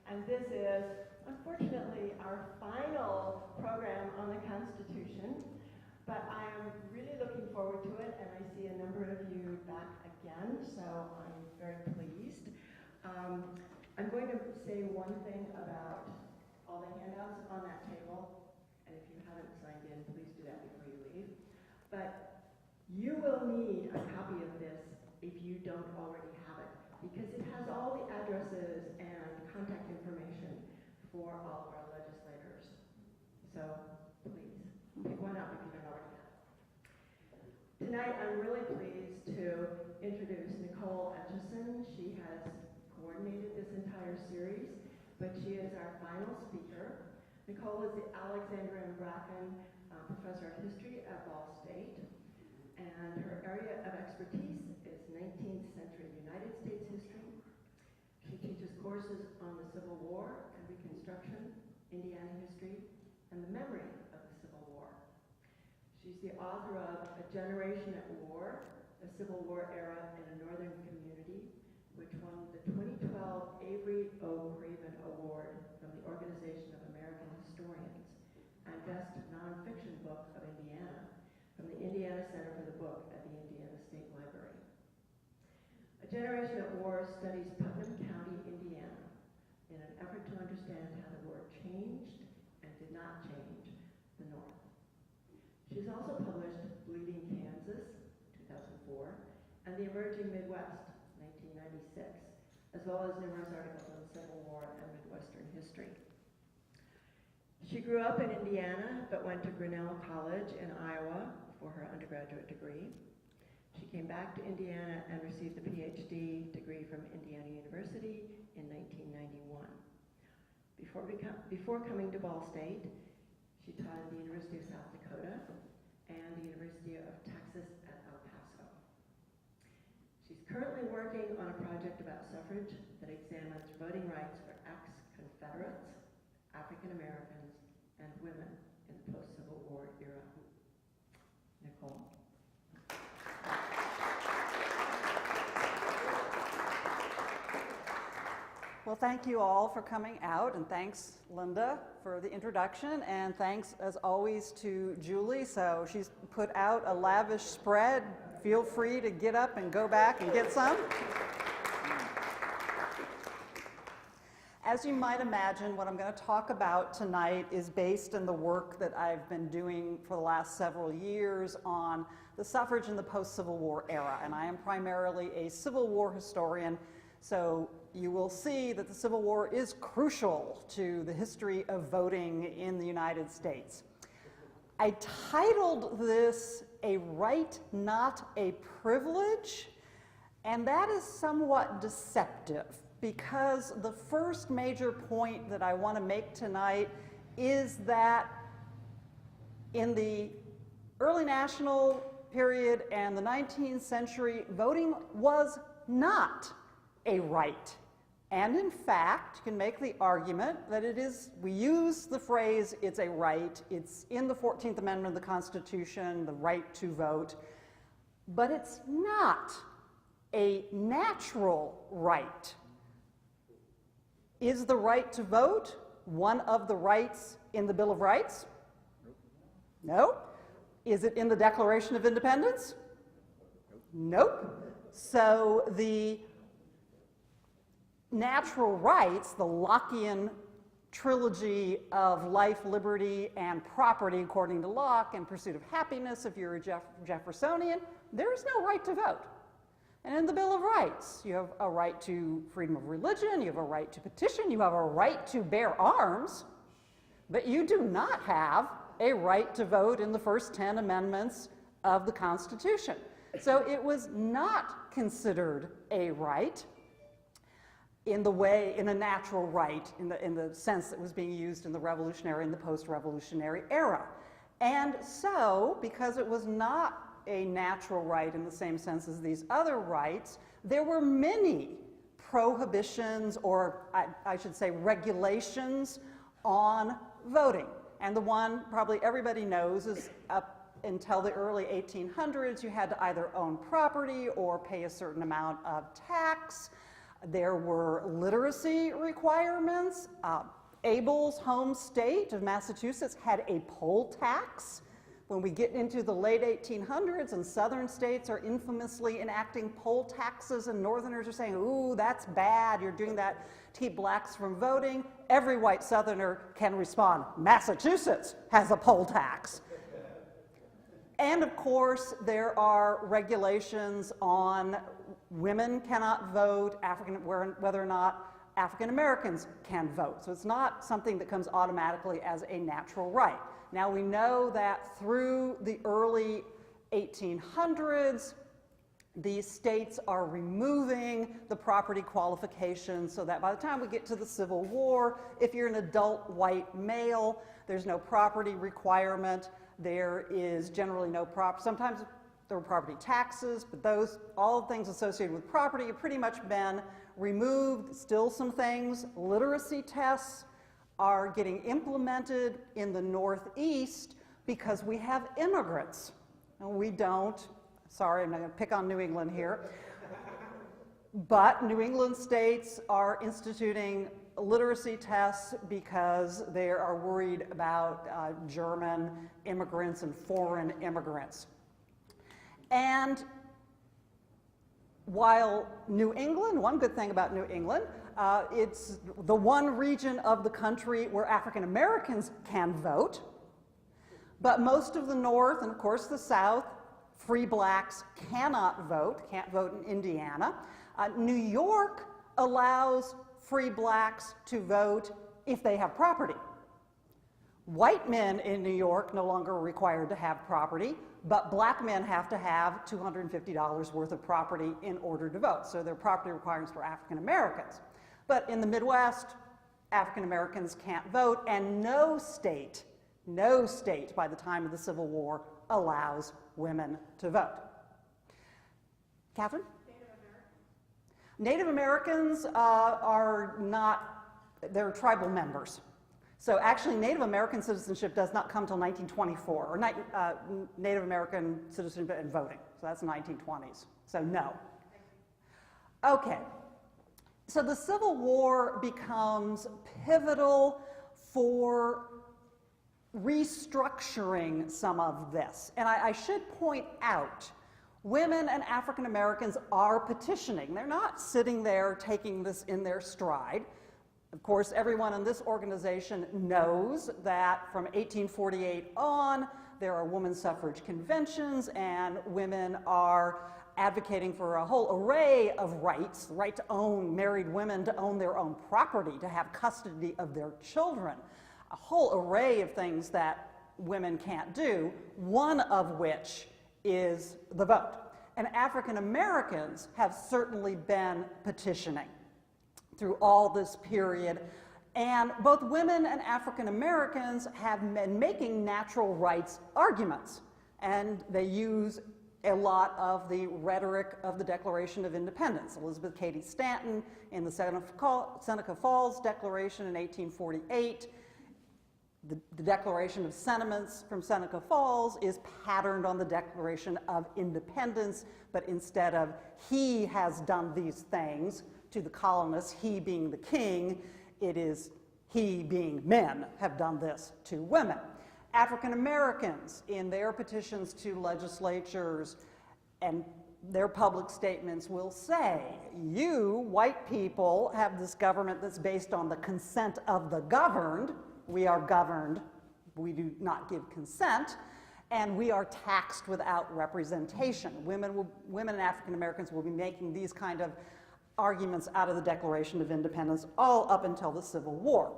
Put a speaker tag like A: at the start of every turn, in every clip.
A: And this is, unfortunately, our final program on the Constitution. But I am really looking forward to it, and I see a number of you back again, so I'm very pleased. I'm going to say one thing about all the handouts on that table, and if you haven't signed in, please do that before you leave. But you will need a copy of this if you don't already have it, because it has all the addresses and contact information for all of our legislators. So please, pick one up if you don't already have it. Tonight, I'm really pleased to introduce Nicole Etchison. She has coordinated this entire series, but she is our final speaker. Nicole is the Alexander M. Bracken Professor of History at Ball State, and her area of expertise is 19th century United States history. She teaches courses on the Civil War and Reconstruction, Indiana history, and the memory of the Civil War. She's the author of A Generation at War, a Civil War Era in a Northern Community, which won the 2012 Avery O. Craven Award from the Organization of American Historians, and Best Nonfiction Book of Indiana from the Indiana Center for the Book at the Indiana State Library. A Generation at War studies Putnam County, Indiana, in an effort to understand how the war changed and did not change the North. She's also published Bleeding Kansas, 2004, and The Emerging Midwest, 1996, as well as numerous articles on the Civil War and Midwestern history. She grew up in Indiana, but went to Grinnell College in Iowa for her undergraduate degree. She came back to Indiana and received a PhD degree from Indiana University in 1991. Before coming to Ball State, she taught at the University of South Dakota and the University of Texas at El Paso. She's currently working on a project about suffrage that examines voting rights for ex-Confederates, African Americans, and women in the post-Civil War era. Nicole.
B: Well, thank you all for coming out, and thanks, Linda, for the introduction, and thanks, as always, to Julie. So she's put out a lavish spread. Feel free to get up and go back and get some. As you might imagine, what I'm going to talk about tonight is based on the work that I've been doing for the last several years on the suffrage in the post-Civil War era, and I am primarily a Civil War historian. So you will see that the Civil War is crucial to the history of voting in the United States. I titled this A Right, Not a Privilege, and that is somewhat deceptive because the first major point that I want to make tonight is that in the early national period and the 19th century, voting was not a right. And in fact, you can make the argument that it is, we use the phrase, it's a right, it's in the 14th Amendment of the Constitution, the right to vote, but it's not a natural right. Is the right to vote one of the rights in the Bill of Rights? No. Is it in the Declaration of Independence? Nope. So the natural rights, the Lockean trilogy of life, liberty, and property according to Locke, and pursuit of happiness if you're a Jeffersonian, there is no right to vote. And in the Bill of Rights, you have a right to freedom of religion, you have a right to petition, you have a right to bear arms, but you do not have a right to vote in the first 10 amendments of the Constitution. So it was not considered a right in a natural right, in the sense that was being used in the revolutionary and the post-revolutionary era. And so, because it was not a natural right in the same sense as these other rights, there were many prohibitions, or I should say regulations, on voting. And the one probably everybody knows is up until the early 1800s, you had to either own property or pay a certain amount of tax. There were literacy requirements. Abel's home state of Massachusetts had a poll tax. When we get into the late 1800s and southern states are infamously enacting poll taxes and northerners are saying, ooh, that's bad, you're doing that to keep blacks from voting, every white southerner can respond, Massachusetts has a poll tax. And of course, there are regulations on women cannot vote, whether or not African Americans can vote. So it's not something that comes automatically as a natural right. Now we know that through the early 1800s, these states are removing the property qualifications so that by the time we get to the Civil War, if you're an adult white male, there's no property requirement. There is generally no sometimes there were property taxes, but all things associated with property have pretty much been removed. Still some things. Literacy tests are getting implemented in the Northeast because we have immigrants. And we don't, sorry, I'm not going to pick on New England here, but New England states are instituting literacy tests because they are worried about German immigrants and foreign immigrants. And while New England, one good thing about New England, it's the one region of the country where African Americans can vote, but most of the North and of course the South, free blacks cannot vote, can't vote in Indiana. New York allows free blacks to vote if they have property. White men in New York no longer are required to have property, but black men have to have $250 worth of property in order to vote. So there are property requirements for African Americans. But in the Midwest, African Americans can't vote, and no state by the time of the Civil War allows women to vote. Catherine? Native Americans are not, they're tribal members. So actually Native American citizenship does not come until 1924, or Native American citizenship and voting. So that's the 1920s. So no. Okay. So the Civil War becomes pivotal for restructuring some of this. And I should point out, women and African Americans are petitioning. They're not sitting there taking this in their stride. Of course, everyone in this organization knows that from 1848 on, there are women's suffrage conventions and women are advocating for a whole array of rights, the right to own, married women to own their own property, to have custody of their children, a whole array of things that women can't do, one of which is the vote. And African Americans have certainly been petitioning through all this period. And both women and African Americans have been making natural rights arguments. And they use a lot of the rhetoric of the Declaration of Independence. Elizabeth Cady Stanton in the Seneca Falls Declaration in 1848. The Declaration of Sentiments from Seneca Falls is patterned on the Declaration of Independence, but instead of he has done these things to the colonists, he being the king, it is he being men have done this to women. African Americans in their petitions to legislatures and their public statements will say, you white people have this government that's based on the consent of the governed. We are governed, we do not give consent, and we are taxed without representation. Women and African Americans will be making these kind of arguments out of the Declaration of Independence all up until the Civil War.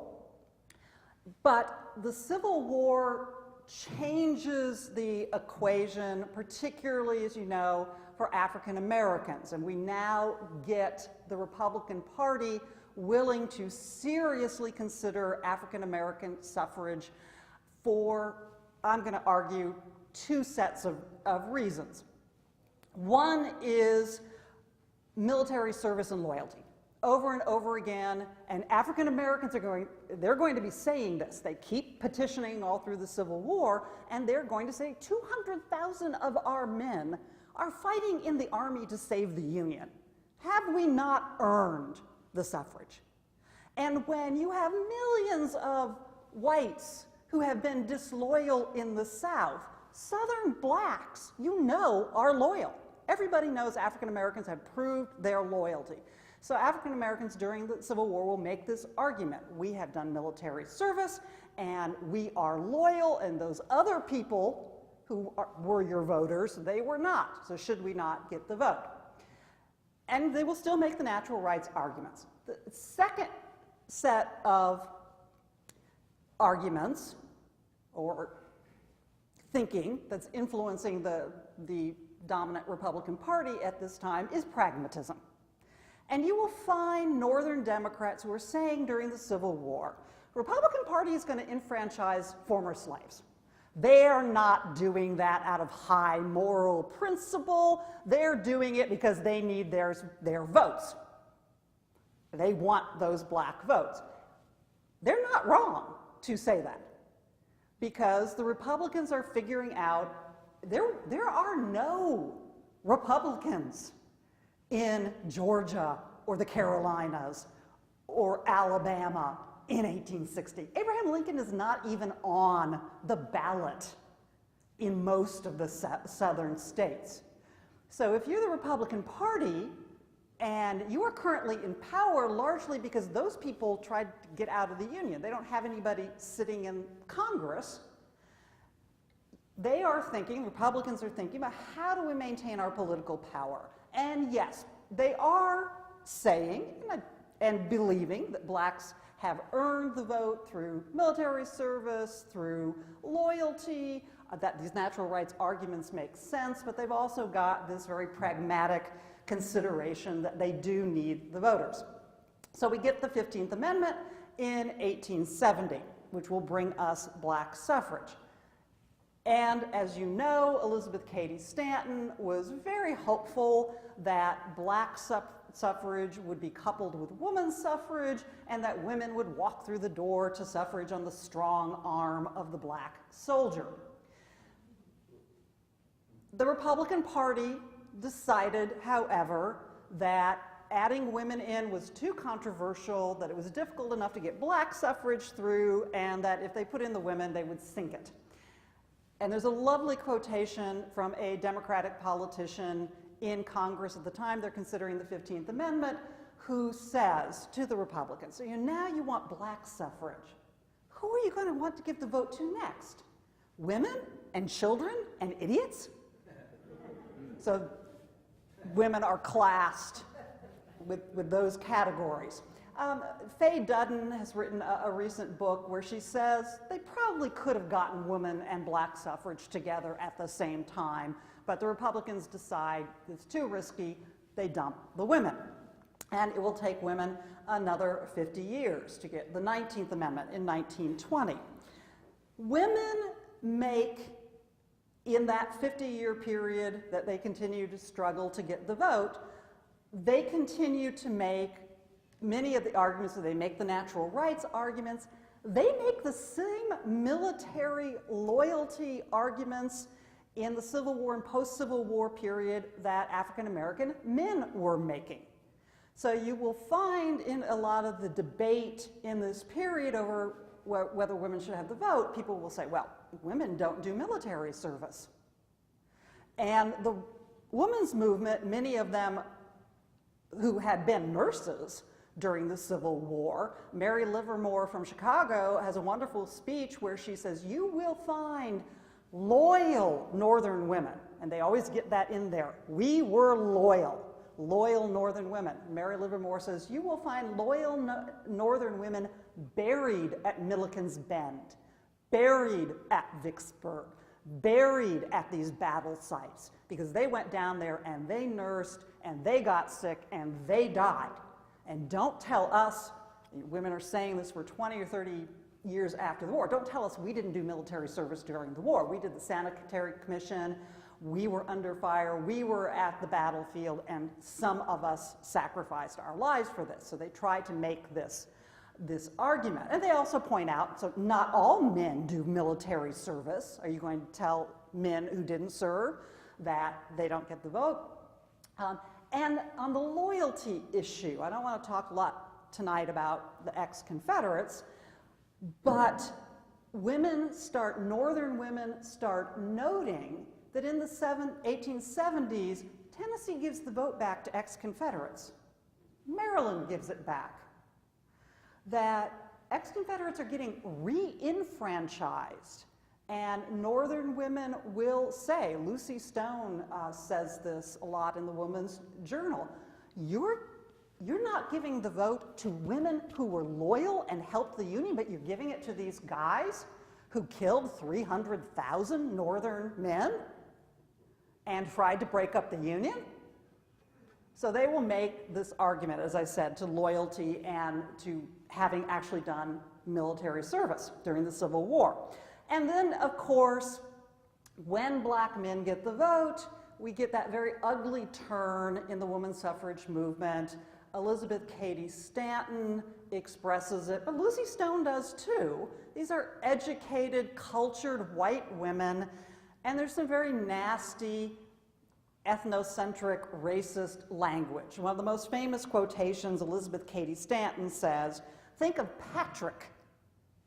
B: But the Civil War changes the equation, particularly, as you know, for African Americans. And we now get the Republican Party willing to seriously consider African American suffrage for, I'm going to argue, two sets of reasons. One is military service and loyalty. Over and over again, and African Americans they're going to be saying this. They keep petitioning all through the Civil War, and they're going to say 200,000 of our men are fighting in the army to save the Union. Have we not earned the suffrage? And when you have millions of whites who have been disloyal in the South, Southern blacks, you know, are loyal. Everybody knows African Americans have proved their loyalty. So African Americans during the Civil War will make this argument. We have done military service and we are loyal, and those other people who were your voters, they were not. So should we not get the vote? And they will still make the natural rights arguments. The second set of arguments or thinking that's influencing the dominant Republican Party at this time is pragmatism. And you will find Northern Democrats who are saying during the Civil War, the Republican Party is going to enfranchise former slaves. They're not doing that out of high moral principle. They're doing it because they need their votes. They want those black votes. They're not wrong to say that, because the Republicans are figuring out there are no Republicans in Georgia or the Carolinas or Alabama in 1860. Abraham Lincoln is not even on the ballot in most of the southern states. So if you're the Republican Party and you are currently in power largely because those people tried to get out of the Union, they don't have anybody sitting in Congress, they are thinking, Republicans are thinking about how do we maintain our political power? And yes, they are saying and believing that blacks have earned the vote through military service, through loyalty, that these natural rights arguments make sense, but they've also got this very pragmatic consideration that they do need the voters. So we get the 15th Amendment in 1870, which will bring us black suffrage. And as you know, Elizabeth Cady Stanton was very hopeful that black suffrage would be coupled with women's suffrage and that women would walk through the door to suffrage on the strong arm of the black soldier. The Republican Party decided, however, that adding women in was too controversial, that it was difficult enough to get black suffrage through, and that if they put in the women, they would sink it. And there's a lovely quotation from a Democratic politician in Congress at the time they're considering the 15th Amendment, who says to the Republicans, so now you want black suffrage. Who are you going to want to give the vote to next? Women and children and idiots? So women are classed with those categories. Faye Dudden has written a recent book where she says they probably could have gotten women and black suffrage together at the same time, but the Republicans decide it's too risky, they dump the women. And it will take women another 50 years to get the 19th Amendment in 1920. Women make, in that 50-year period that they continue to struggle to get the vote, they continue to make many of the arguments, so they make the natural rights arguments, they make the same military loyalty arguments in the Civil War and post-Civil War period that African American men were making. So you will find in a lot of the debate in this period over whether women should have the vote, people will say, well, women don't do military service. And the women's movement, many of them who had been nurses during the Civil War. Mary Livermore from Chicago has a wonderful speech where she says, you will find loyal Northern women, and they always get that in there. We were loyal Northern women. Mary Livermore says, you will find loyal Northern women buried at Milliken's Bend, buried at Vicksburg, buried at these battle sites, because they went down there and they nursed and they got sick and they died. And don't tell us, women are saying this for 20 or 30 years after the war, don't tell us we didn't do military service during the war. We did the Sanitary Commission, we were under fire, we were at the battlefield, and some of us sacrificed our lives for this. So they tried to make this argument. And they also point out, so not all men do military service. Are you going to tell men who didn't serve that they don't get the vote? And on the loyalty issue, I don't want to talk a lot tonight about the ex-Confederates, but Northern women start noting that in the 1870s, Tennessee gives the vote back to ex-Confederates. Maryland gives it back. That ex-Confederates are getting re-enfranchised. And Northern women will say, Lucy Stone says this a lot in the Woman's Journal, you're not giving the vote to women who were loyal and helped the Union, but you're giving it to these guys who killed 300,000 Northern men and tried to break up the Union? So they will make this argument, as I said, to loyalty and to having actually done military service during the Civil War. And then, of course, when black men get the vote, we get that very ugly turn in the women's suffrage movement. Elizabeth Cady Stanton expresses it, but Lucy Stone does too. These are educated, cultured white women, and there's some very nasty, ethnocentric, racist language. One of the most famous quotations, Elizabeth Cady Stanton says, think of Patrick,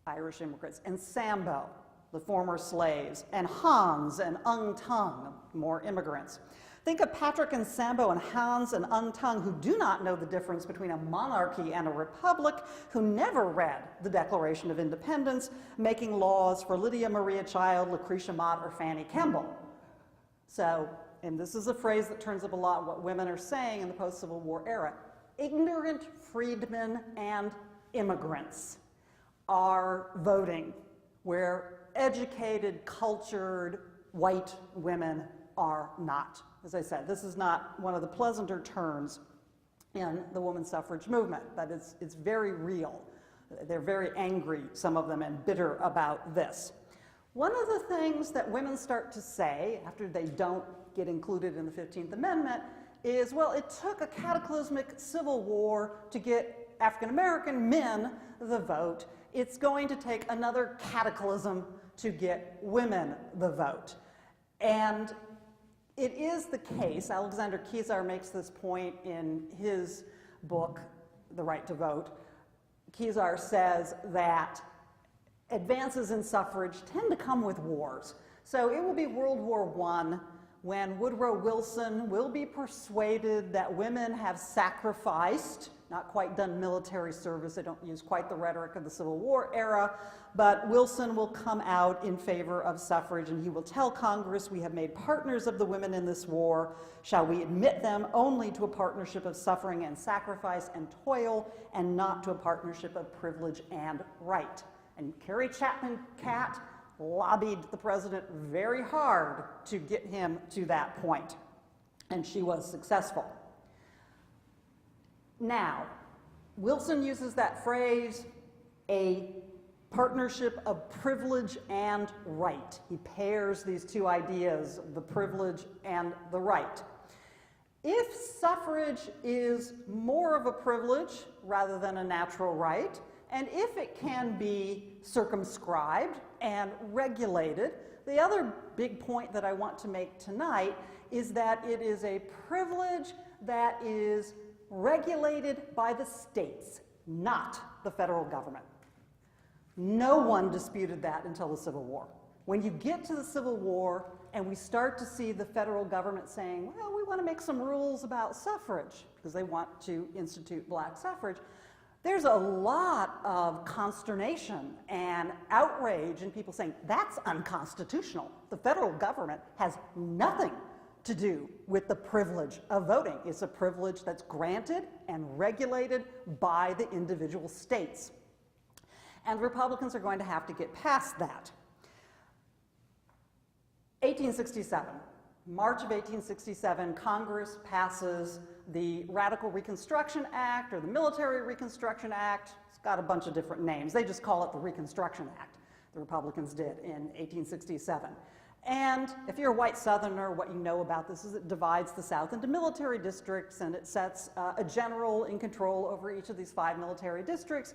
B: Irish immigrants, and Sambo, the former slaves, and Hans and Ung Tung, more immigrants. Think of Patrick and Sambo and Hans and Ung Tung, who do not know the difference between a monarchy and a republic, who never read the Declaration of Independence, making laws for Lydia Maria Child, Lucretia Mott, or Fanny Kemble. So, and this is a phrase that turns up a lot what women are saying in the post-Civil War era, ignorant freedmen and immigrants are voting where educated, cultured, white women are not. As I said, this is not one of the pleasanter turns in the women's suffrage movement, but it's very real. They're very angry, some of them, and bitter about this. One of the things that women start to say after they don't get included in the 15th Amendment is, well, it took a cataclysmic civil war to get African-American men the vote. It's going to take another cataclysm to get women the vote. And it is the case, Alexander Keysar makes this point in his book, The Right to Vote. Keysar says that advances in suffrage tend to come with wars. So it will be World War I when Woodrow Wilson will be persuaded that women have sacrificed, not quite done military service, they don't use quite the rhetoric of the Civil War era, but Wilson will come out in favor of suffrage and he will tell Congress, we have made partners of the women in this war, shall we admit them only to a partnership of suffering and sacrifice and toil and not to a partnership of privilege and right. And Carrie Chapman Catt lobbied the president very hard to get him to that point, and she was successful. Now, Wilson uses that phrase, a partnership of privilege and right. He pairs these two ideas, the privilege and the right. If suffrage is more of a privilege rather than a natural right, and if it can be circumscribed and regulated, the other big point that I want to make tonight is that it is a privilege that is regulated by the states, not the federal government. No one disputed that until the Civil War. When you get to the Civil War and we start to see the federal government saying, well, we want to make some rules about suffrage because they want to institute black suffrage, there's a lot of consternation and outrage and people saying, that's unconstitutional. The federal government has nothing to do with the privilege of voting. It's a privilege that's granted and regulated by the individual states. And Republicans are going to have to get past that. 1867, March of 1867, Congress passes the Radical Reconstruction Act or the Military Reconstruction Act. It's got a bunch of different names. They just call it the Reconstruction Act, the Republicans did in 1867. And if you're a white Southerner, what you know about this is it divides the South into military districts and it sets a general in control over each of these 5 military districts.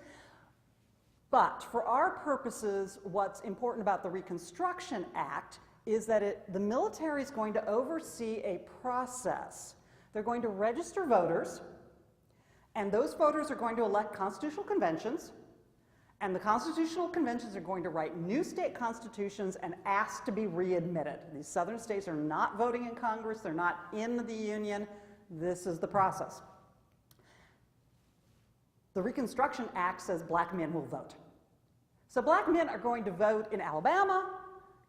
B: But for our purposes, what's important about the Reconstruction Act is that the military is going to oversee a process They're going to register voters, and those voters are going to elect constitutional conventions, and the constitutional conventions are going to write new state constitutions and ask to be readmitted. These southern states are not voting in Congress, they're not in the Union. This is the process. The Reconstruction Act says black men will vote. So black men are going to vote in Alabama,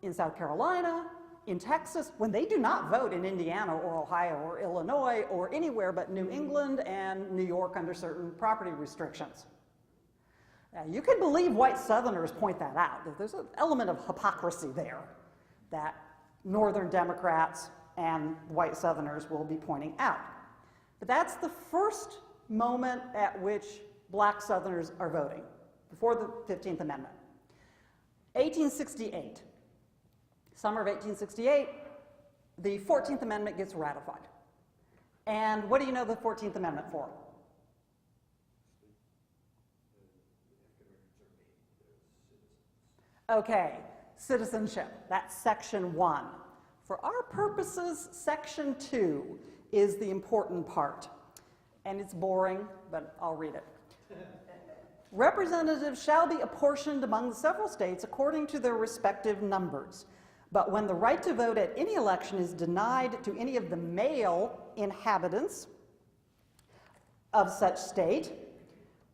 B: in South Carolina, in Texas, when they do not vote in Indiana or Ohio or Illinois or anywhere but New England and New York under certain property restrictions. Now, you can believe white Southerners point that out. There's an element of hypocrisy there that Northern Democrats and white Southerners will be pointing out. But that's the first moment at which black Southerners are voting, before the 15th Amendment. 1868, summer of 1868, the 14th Amendment gets ratified. And what do you know the 14th Amendment for? Okay, citizenship, that's section 1. For our purposes, section 2 is the important part. And it's boring, but I'll read it. Representatives shall be apportioned among the several states according to their respective numbers. But when the right to vote at any election is denied to any of the male inhabitants of such state,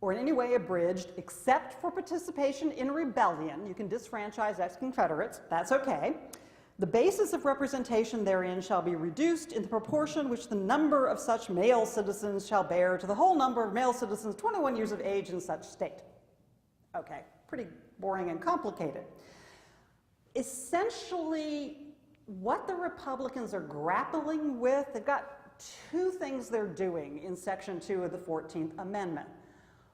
B: or in any way abridged, except for participation in rebellion, you can disfranchise ex-Confederates, that's okay. The basis of representation therein shall be reduced in the proportion which the number of such male citizens shall bear to the whole number of male citizens 21 years of age in such state. Okay, pretty boring and complicated. Essentially, what the Republicans are grappling with, they've got two things they're doing in Section 2 of the 14th Amendment.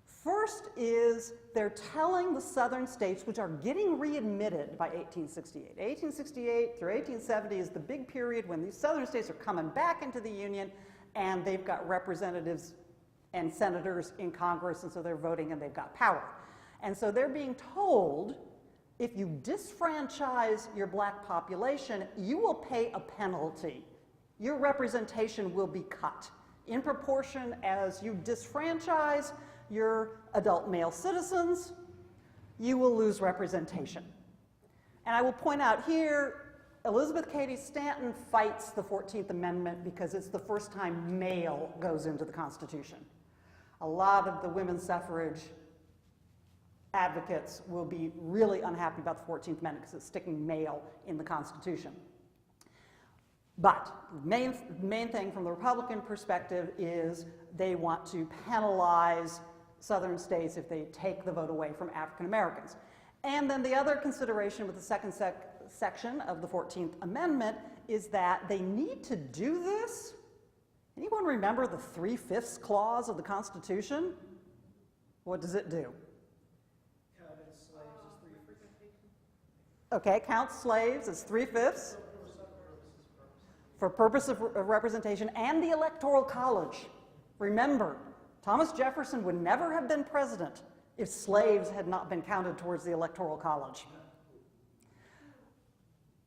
B: First is they're telling the southern states, which are getting readmitted by 1868. 1868 through 1870 is the big period when these southern states are coming back into the Union, and they've got representatives and senators in Congress, and so they're voting and they've got power. And so they're being told, if you disfranchise your black population, you will pay a penalty. Your representation will be cut. In proportion as you disfranchise your adult male citizens, you will lose representation. And I will point out here, Elizabeth Cady Stanton fights the 14th Amendment because it's the first time male goes into the Constitution. A lot of the women's suffrage advocates will be really unhappy about the 14th Amendment because it's sticking male in the Constitution. But the main thing from the Republican perspective is they want to penalize southern states if they take the vote away from African Americans. And then the other consideration with the second section of the 14th Amendment is that they need to do this. Anyone remember the 3/5 clause of the Constitution? What does it do?
C: Count as slaves as 3/5.
B: Okay, count slaves as 3/5 for purpose of representation, and the Electoral College. Remember, Thomas Jefferson would never have been president if slaves had not been counted towards the Electoral College.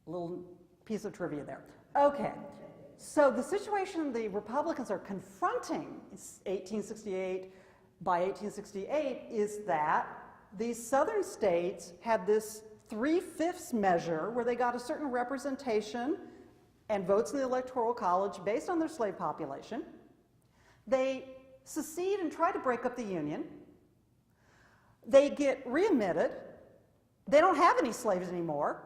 B: A little piece of trivia there. Okay, so the situation the Republicans are confronting by 1868 is that these southern states had this 3/5 measure where they got a certain representation and votes in the Electoral College based on their slave population. They secede and try to break up the Union. They get readmitted. They don't have any slaves anymore.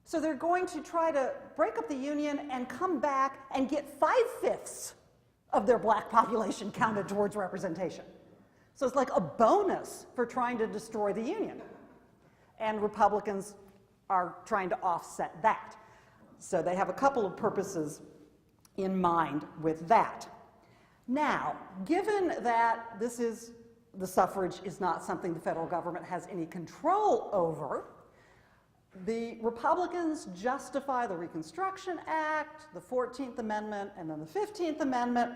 B: So they're going to try to break up the Union and come back and get 5/5 of their black population counted towards representation. So it's like a bonus for trying to destroy the Union. And Republicans are trying to offset that. So they have a couple of purposes in mind with that. Now, given that the suffrage is not something the federal government has any control over, the Republicans justify the Reconstruction Act, the 14th Amendment, and then the 15th Amendment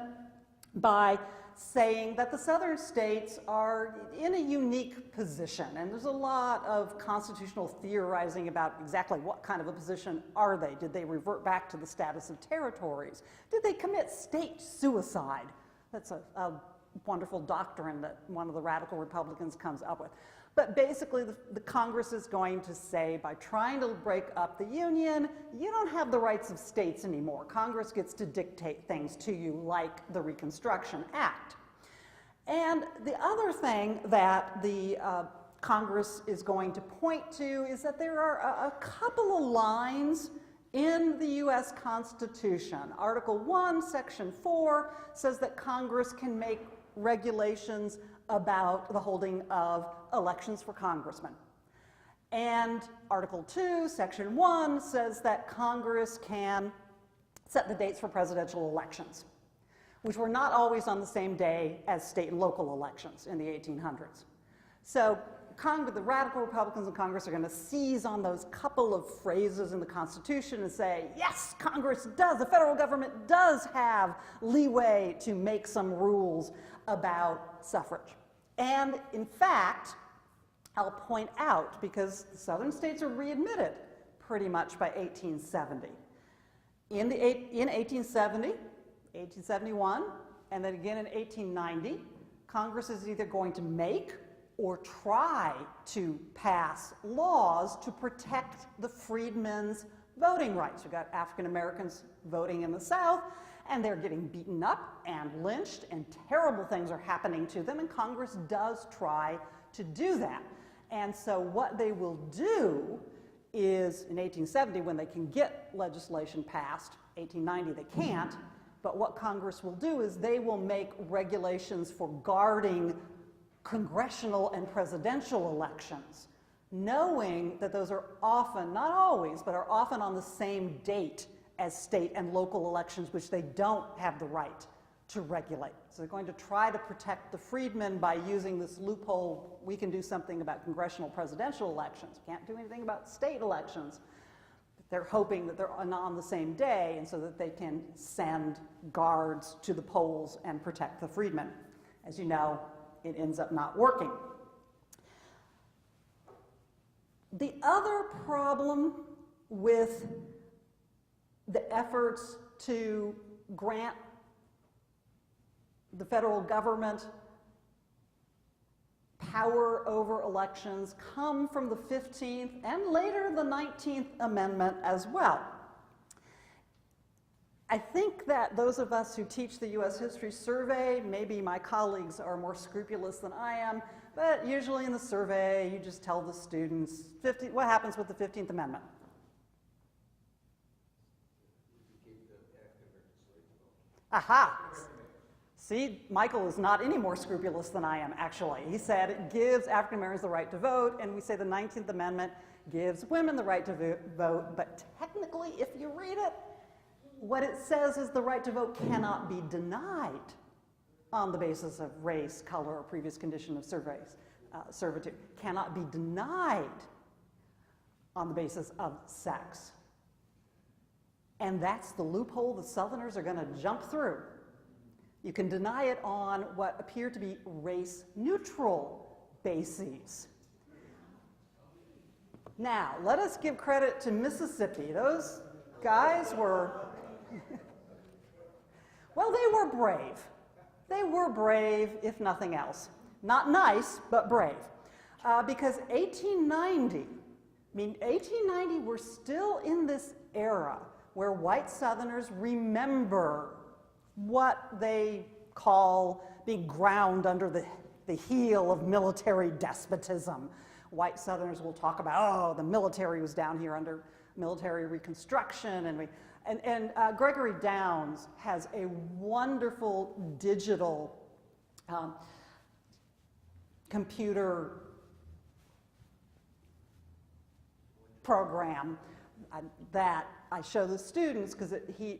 B: by saying that the southern states are in a unique position, and there's a lot of constitutional theorizing about exactly what kind of a position are they. Did they revert back to the status of territories? Did they commit state suicide? That's a wonderful doctrine that one of the radical Republicans comes up with. But basically, the Congress is going to say, by trying to break up the Union, you don't have the rights of states anymore. Congress gets to dictate things to you, like the Reconstruction Act. And the other thing that the Congress is going to point to is that there are a couple of lines in the U.S. Constitution. Article 1, Section 4 says that Congress can make regulations about the holding of elections for congressmen. And Article 2, Section 1 says that Congress can set the dates for presidential elections, which were not always on the same day as state and local elections in the 1800s. So the radical Republicans in Congress are going to seize on those couple of phrases in the Constitution and say, yes, Congress does, the federal government does have leeway to make some rules about suffrage. And in fact, I'll point out, because the southern states are readmitted pretty much by 1870. In 1870, 1871, and then again in 1890, Congress is either going to make or try to pass laws to protect the freedmen's voting rights. We've got African Americans voting in the South, and they're getting beaten up and lynched, and terrible things are happening to them, and Congress does try to do that. And so what they will do is, in 1870, when they can get legislation passed, 1890 they can't, but what Congress will do is they will make regulations for guarding congressional and presidential elections, knowing that those are often, not always, but are often on the same date as state and local elections, which they don't have the right to regulate. So they're going to try to protect the freedmen by using this loophole. We can do something about congressional presidential elections. We can't do anything about state elections. They're hoping that they're on the same day, and so that they can send guards to the polls and protect the freedmen. As you know, it ends up not working. The other problem with the efforts to grant the federal government power over elections come from the 15th and later the 19th Amendment as well. I think that those of us who teach the U.S. History Survey, maybe my colleagues are more scrupulous than I am, but usually in the survey you just tell the students what happens with the 15th Amendment. Aha! See, Michael is not any more scrupulous than I am, actually. He said it gives African Americans the right to vote, and we say the 19th Amendment gives women the right to vote, but technically, if you read it, what it says is the right to vote cannot be denied on the basis of race, color, or previous condition of servitude. Cannot be denied on the basis of sex. And that's the loophole the Southerners are going to jump through. You can deny it on what appear to be race-neutral bases. Now, let us give credit to Mississippi. Those guys were, well, they were brave. They were brave, if nothing else. Not nice, but brave. Because 1890, we're still in this era where white Southerners remember what they call being ground under the heel of military despotism. White Southerners will talk about, oh, the military was down here under military reconstruction, and Gregory Downs has a wonderful digital computer program that I show the students, because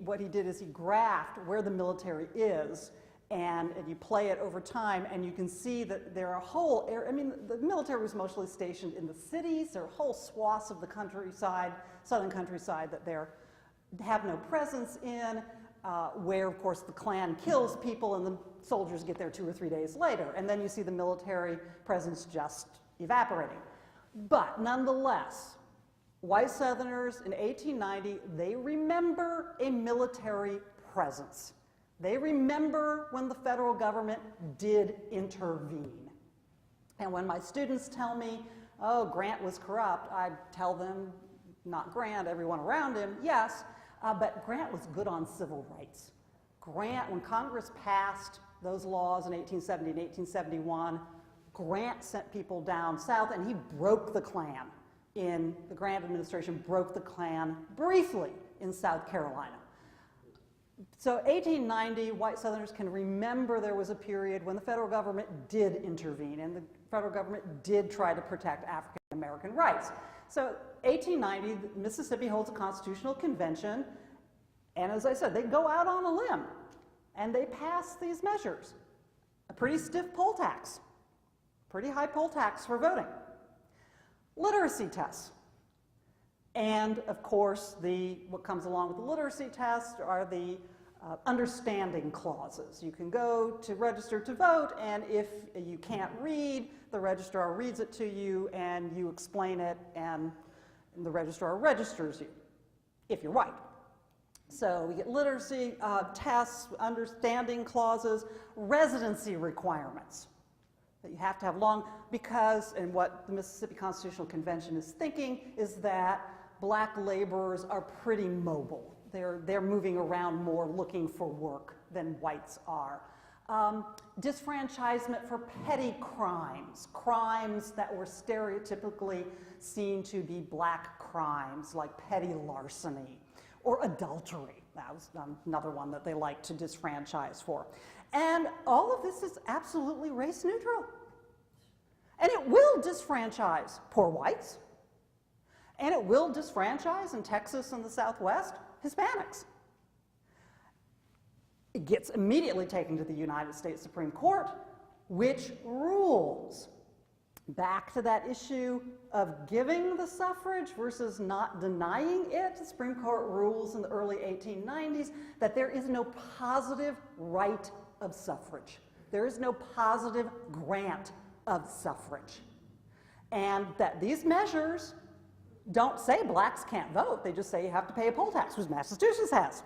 B: what he did is he graphed where the military is, and you play it over time, and you can see that there are whole the military was mostly stationed in the cities. There are whole swaths of the countryside, southern countryside, that they have no presence in. where, of course, the Klan kills people and the soldiers get there 2 or 3 days later. And then you see the military presence just evaporating. But nonetheless, white Southerners in 1890, they remember a military presence. They remember when the federal government did intervene. And when my students tell me, oh, Grant was corrupt, I tell them, not Grant, everyone around him, yes, but Grant was good on civil rights. Grant, when Congress passed those laws in 1870 and 1871, Grant sent people down south and he broke the Klan. The Grant administration broke the Klan briefly in South Carolina. So 1890, white Southerners can remember there was a period when the federal government did intervene and the federal government did try to protect African American rights. So 1890, Mississippi holds a constitutional convention, and as I said, they go out on a limb and they pass these measures. A pretty stiff poll tax, pretty high poll tax for voting. Literacy tests. And of course, what comes along with the literacy test are the understanding clauses. You can go to register to vote, and if you can't read, the registrar reads it to you, and you explain it, and the registrar registers you, if you're white. So we get literacy tests, understanding clauses, residency requirements. That you have to have long, because, and what the Mississippi Constitutional Convention is thinking is that black laborers are pretty mobile. They're moving around more looking for work than whites are. Disfranchisement for petty crimes, crimes that were stereotypically seen to be black crimes, like petty larceny or adultery. That was another one that they like to disfranchise for. And all of this is absolutely race neutral. And it will disfranchise poor whites. And it will disfranchise in Texas and the Southwest Hispanics. It gets immediately taken to the United States Supreme Court, which rules back to that issue of giving the suffrage versus not denying it. The Supreme Court rules in the early 1890s that there is no positive right of suffrage. There is no positive grant of suffrage. And that these measures don't say blacks can't vote. They just say you have to pay a poll tax, which Massachusetts has.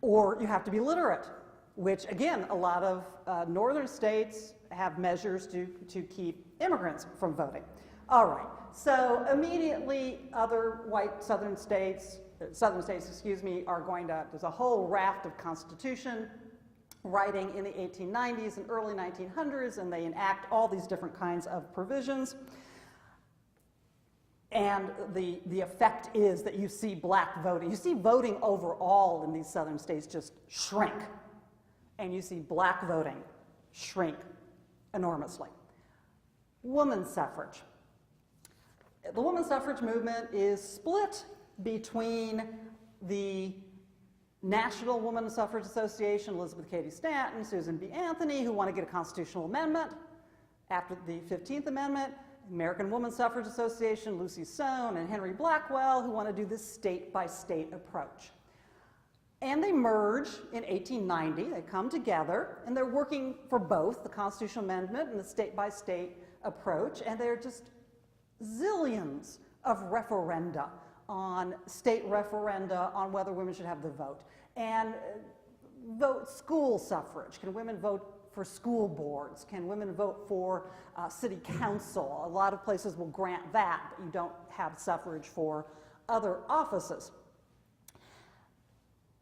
B: Or you have to be literate, which again, a lot of northern states have measures to keep immigrants from voting. All right, so immediately other white southern states, are going to, there's a whole raft of constitution writing in the 1890s and early 1900s, and they enact all these different kinds of provisions. And the effect is that you see black voting. You see voting overall in these southern states just shrink. And you see black voting shrink enormously. Women's suffrage. The women's suffrage movement is split between the National Women's Suffrage Association, Elizabeth Cady Stanton, Susan B. Anthony, who want to get a constitutional amendment after the 15th Amendment, American Women's Suffrage Association, Lucy Soane and Henry Blackwell, who want to do this state-by-state approach. And they merge in 1890, they come together, and they're working for both the constitutional amendment and the state-by-state approach, and there are just zillions of referenda on state referenda on whether women should have the vote. And vote school suffrage. Can women vote for school boards? Can women vote for city council? A lot of places will grant that, but you don't have suffrage for other offices.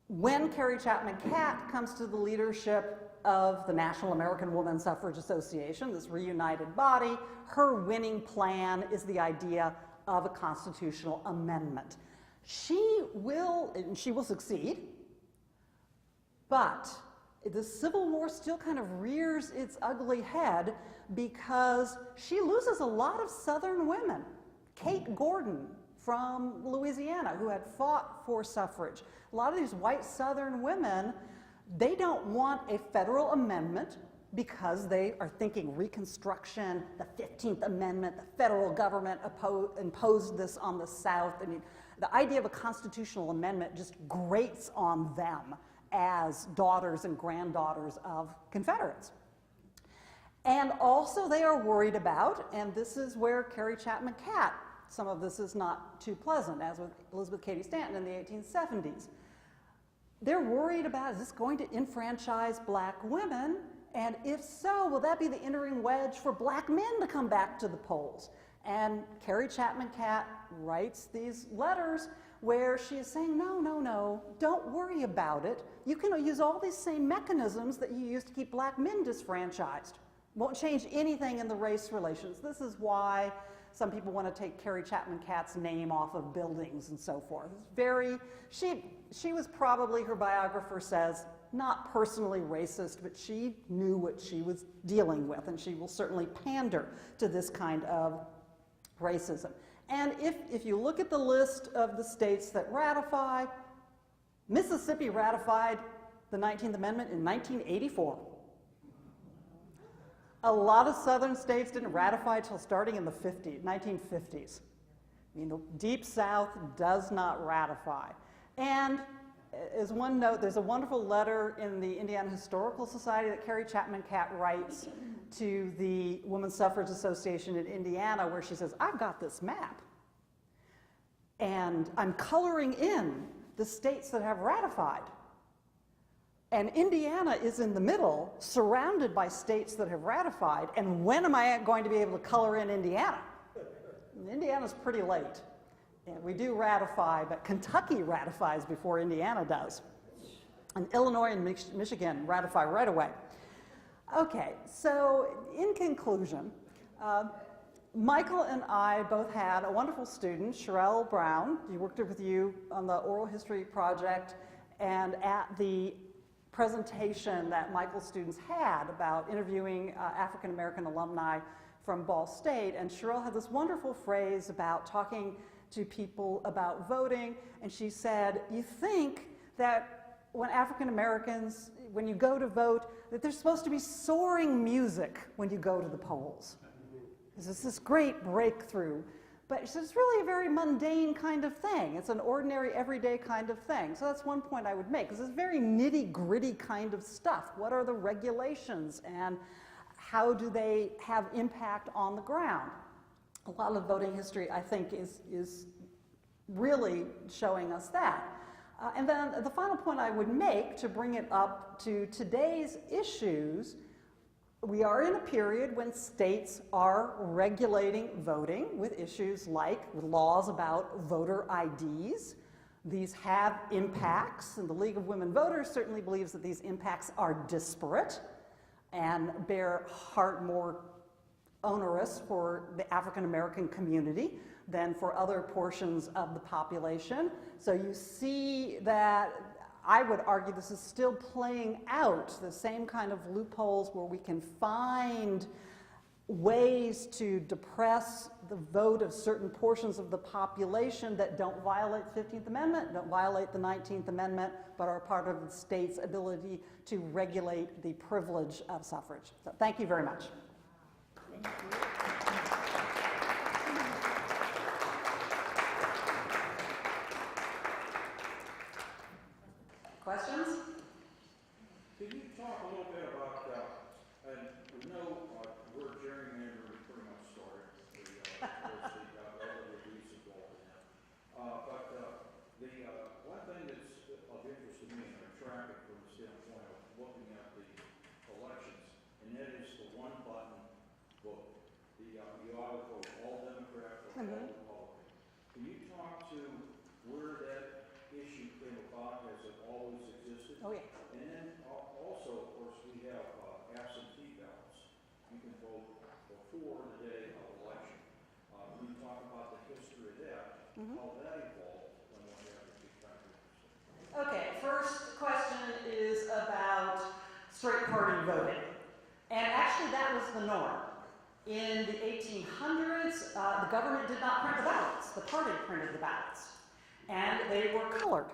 B: When Carrie Chapman Catt comes to the leadership of the National American Woman Suffrage Association, this reunited body, her winning plan is the idea of a constitutional amendment. She will succeed, but the Civil War still kind of rears its ugly head because she loses a lot of Southern women. Kate Gordon from Louisiana, who had fought for suffrage. A lot of these white Southern women, they don't want a federal amendment because they are thinking Reconstruction, the 15th Amendment, the federal government imposed this on the South. I mean, the idea of a constitutional amendment just grates on them as daughters and granddaughters of Confederates. And also they are worried about, and this is where Carrie Chapman Catt, some of this is not too pleasant, as with Elizabeth Cady Stanton in the 1870s. They're worried about, is this going to enfranchise black women? And if so, will that be the entering wedge for black men to come back to the polls? And Carrie Chapman Catt writes these letters where she is saying, no, no, no, don't worry about it. You can use all these same mechanisms that you use to keep black men disfranchised. Won't change anything in the race relations. This is why some people want to take Carrie Chapman Catt's name off of buildings and so forth. It's very, she was probably, her biographer says, not personally racist, but she knew what she was dealing with, and she will certainly pander to this kind of racism. And if you look at the list of the states that ratify, Mississippi ratified the 19th Amendment in 1984. A lot of southern states didn't ratify until starting in the 1950s. I mean, the Deep South does not ratify. And as one note, there's a wonderful letter in the Indiana Historical Society that Carrie Chapman Catt writes to the Women's Suffrage Association in Indiana, where she says, I've got this map, and I'm coloring in the states that have ratified. And Indiana is in the middle, surrounded by states that have ratified, and when am I going to be able to color in Indiana? Indiana's pretty late. And we do ratify, but Kentucky ratifies before Indiana does. And Illinois and Michigan ratify right away. Okay, so in conclusion, Michael and I both had a wonderful student, Sherelle Brown. She worked with you on the oral history project, and at the presentation that Michael's students had about interviewing African American alumni from Ball State, and Sherelle had this wonderful phrase about talking to people about voting, and she said, you think that when African Americans, when you go to vote, that there's supposed to be soaring music when you go to the polls. It's this great breakthrough. But she said, it's really a very mundane kind of thing. It's an ordinary, everyday kind of thing. So that's one point I would make, because it's very nitty-gritty kind of stuff. What are the regulations, and how do they have impact on the ground? A lot of voting history, I think, is really showing us that. And then the final point I would make, to bring it up to today's issues, we are in a period when states are regulating voting with issues like with laws about voter IDs. These have impacts, and the League of Women Voters certainly believes that these impacts are disparate and bear more onerous for the African American community than for other portions of the population. So you see that, I would argue, this is still playing out, the same kind of loopholes where we can find ways to depress the vote of certain portions of the population that don't violate the 15th Amendment, don't violate the 19th Amendment, but are part of the state's ability to regulate the privilege of suffrage. So thank you very much.
A: Thank you.
B: Questions?
D: Can you talk a little bit about, and we know where gerrymandering pretty much started, relatively recent law. But the one thing that's of interest to me, and I track it from the standpoint of looking at the elections, and that is the one button vote. You ought to vote all Democrat or all Republican. Can you talk to where that issue came about? Has it always existed?
B: Oh, yeah.
D: And then also, of course, we have absentee ballots. You can vote before the day of election. When you talk about the history of that, how that evolved, and what happened, be kind of interesting.
B: Okay, first question is about straight party voting. And actually that was the norm. In the 1800s, the government did not print the ballots. The party printed the ballots. And they were colored.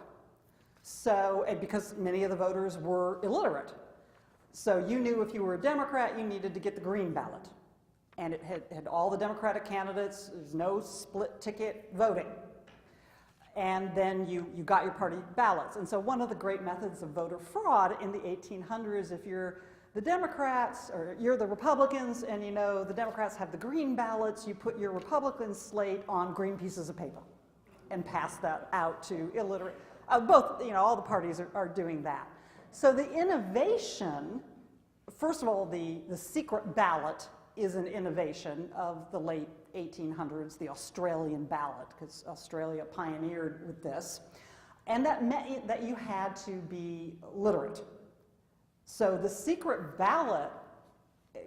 B: So, and because many of the voters were illiterate. So you knew if you were a Democrat, you needed to get the green ballot. And it had all the Democratic candidates. There's no split ticket voting. And then you got your party ballots. And so one of the great methods of voter fraud in the 1800s, if you're the Democrats or you're the Republicans and you know the Democrats have the green ballots, you put your Republican slate on green pieces of paper and pass that out to illiterate, both, all the parties are doing that. So the innovation, first of all, the secret ballot is an innovation of the late 1800s, the Australian ballot, because Australia pioneered with this. And that meant that you had to be literate. So the secret ballot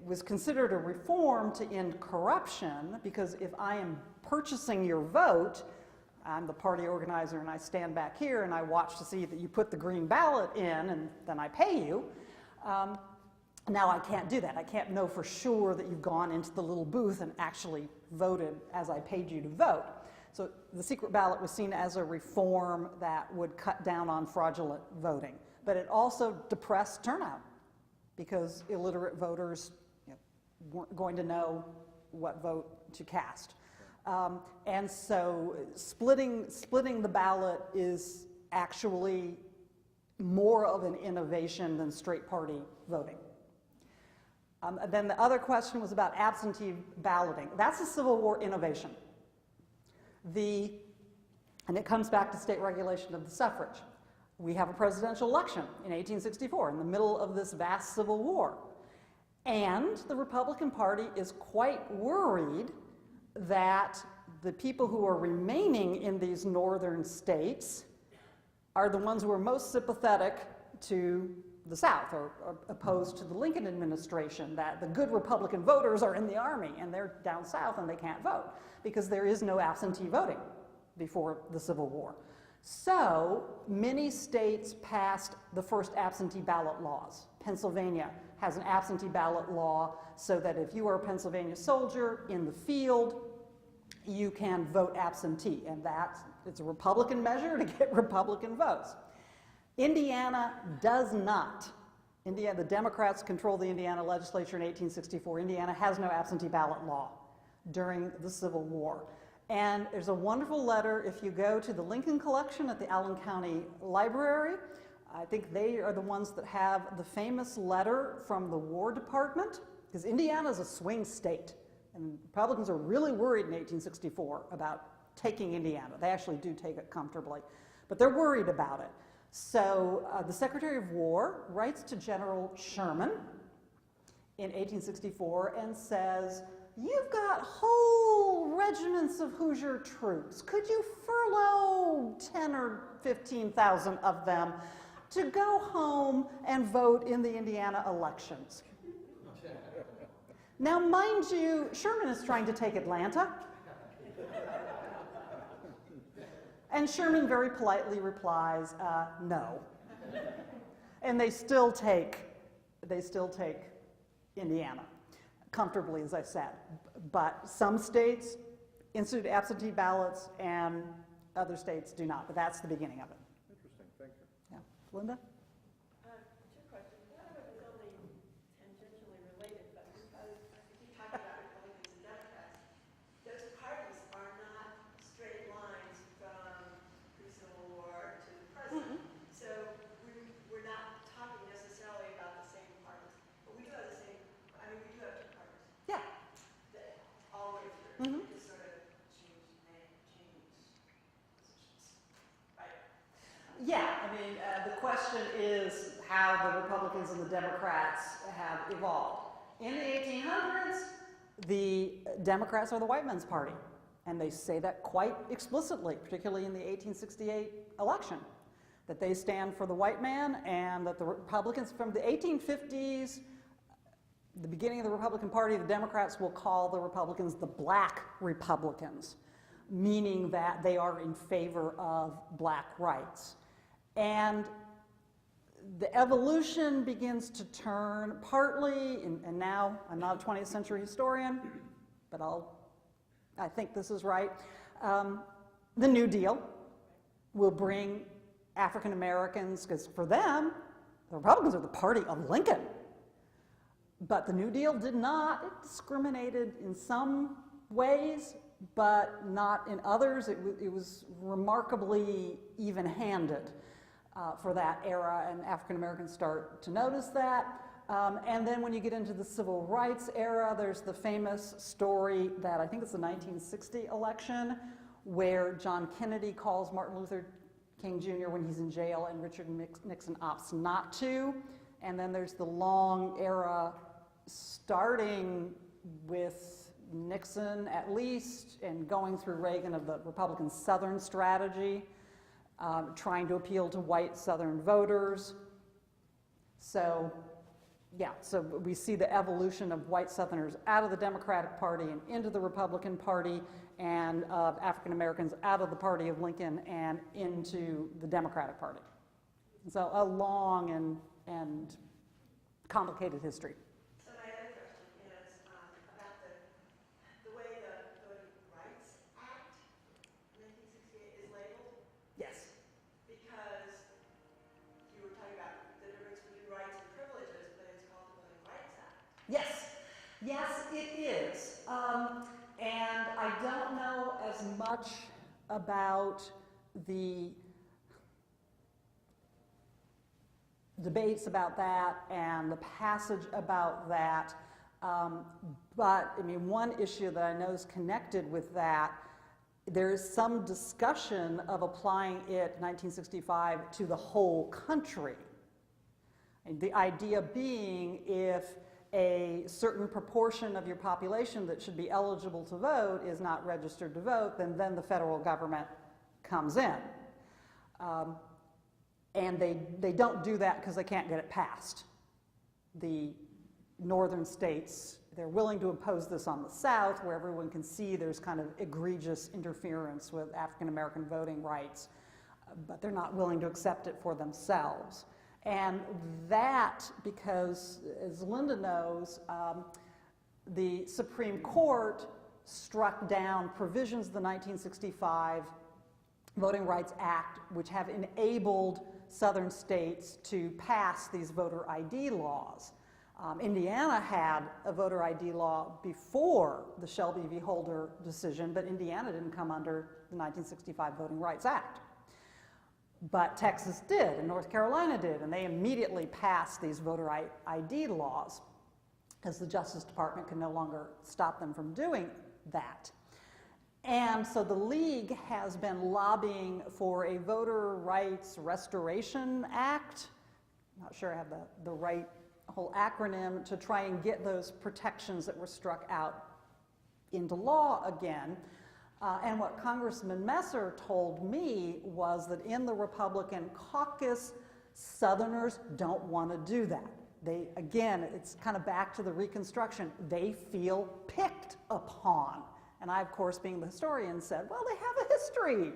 B: was considered a reform to end corruption, because if I am purchasing your vote, I'm the party organizer and I stand back here and I watch to see that you put the green ballot in and then I pay you. Now I can't do that. I can't know for sure that you've gone into the little booth and actually voted as I paid you to vote. So the secret ballot was seen as a reform that would cut down on fraudulent voting. But it also depressed turnout because illiterate voters weren't going to know what vote to cast. And so splitting the ballot is actually more of an innovation than straight party voting. Then the other question was about absentee balloting. That's a Civil War innovation. And it comes back to state regulation of the suffrage. We have a presidential election in 1864 in the middle of this vast Civil War. And the Republican Party is quite worried that the people who are remaining in these northern states are the ones who are most sympathetic to the South or opposed to the Lincoln administration, that the good Republican voters are in the Army and they're down south and they can't vote because there is no absentee voting before the Civil War. So many states passed the first absentee ballot laws. Pennsylvania has an absentee ballot law so that if you are a Pennsylvania soldier in the field, you can vote absentee, and it's a Republican measure to get Republican votes. Indiana does not. The Democrats control the Indiana legislature in 1864. Indiana has no absentee ballot law during the Civil War. And there's a wonderful letter, if you go to the Lincoln Collection at the Allen County Library, I think they are the ones that have the famous letter from the War Department, because Indiana is a swing state, and Republicans are really worried in 1864 about taking Indiana. They actually do take it comfortably, but they're worried about it. So the Secretary of War writes to General Sherman in 1864 and says, "You've got whole regiments of Hoosier troops. Could you furlough 10 or 15,000 of them to go home and vote in the Indiana elections?" Now, mind you, Sherman is trying to take Atlanta. And Sherman very politely replies, no. And they still take Indiana, comfortably, as I said. But some states institute absentee ballots and other states do not, but that's the beginning of it.
E: Interesting, thank you.
B: Yeah. Linda?
A: Two questions. One of it is only tangentially related, but because we keep talking about Republicans and Democrats, those parties are not straight lines from pre-Civil War to the present. So we're not talking necessarily about the same parties, but we do have the same. I mean, we do have two parties.
B: Yeah.
A: All the way through. We just sort of change positions. Right.
B: Yeah, I mean, the question is how the Republicans and the Democrats have evolved. In the 1800s, the Democrats are the white men's party, and they say that quite explicitly, particularly in the 1868 election, that they stand for the white man, and that the Republicans from the 1850s, the beginning of the Republican Party, the Democrats will call the Republicans the black Republicans, meaning that they are in favor of black rights. And the evolution begins to turn partly, and now I'm not a 20th century historian, but I think this is right. The New Deal will bring African Americans, because for them, the Republicans are the party of Lincoln. But the New Deal did not. It discriminated in some ways, but not in others. It was remarkably even-handed for that era, and African Americans start to notice that. And then when you get into the civil rights era, there's the famous story that I think it's the 1960 election, where John Kennedy calls Martin Luther King Jr. when he's in jail and Richard Nixon opts not to. And then there's the long era starting with Nixon at least and going through Reagan of the Republican Southern strategy, trying to appeal to white Southern voters. So yeah, so we see the evolution of white Southerners out of the Democratic Party and into the Republican Party, and of African Americans out of the party of Lincoln and into the Democratic Party. So a long and complicated history.
A: So my other question is about the way the Voting Rights Act 1968 is labeled,
B: Yes.
A: because you were talking about the difference between rights and privileges, but it's called the Voting Rights Act.
B: Yes, it is. And I don't know as much about the debates about that and the passage about that, but I mean, one issue that I know is connected with that, there is some discussion of applying it, 1965, to the whole country. And the idea being, if a certain proportion of your population that should be eligible to vote is not registered to vote, then the federal government comes in. And they don't do that because they can't get it passed. The northern states, they're willing to impose this on the South, where everyone can see there's kind of egregious interference with African American voting rights, but they're not willing to accept it for themselves. And that, because as Linda knows, the Supreme Court struck down provisions of the 1965 Voting Rights Act, which have enabled southern states to pass these voter ID laws. Indiana had a voter ID law before the Shelby v. Holder decision, but Indiana didn't come under the 1965 Voting Rights Act. But Texas did, and North Carolina did, and they immediately passed these voter ID laws because the Justice Department could no longer stop them from doing that. And so the League has been lobbying for a Voter Rights Restoration Act. I'm not sure I have the right whole acronym, to try and get those protections that were struck out into law again. And what Congressman Messer told me was that in the Republican caucus, Southerners don't want to do that. They, again, it's kind of back to the Reconstruction. They feel picked upon. And I, of course, being the historian, said, well, they have a history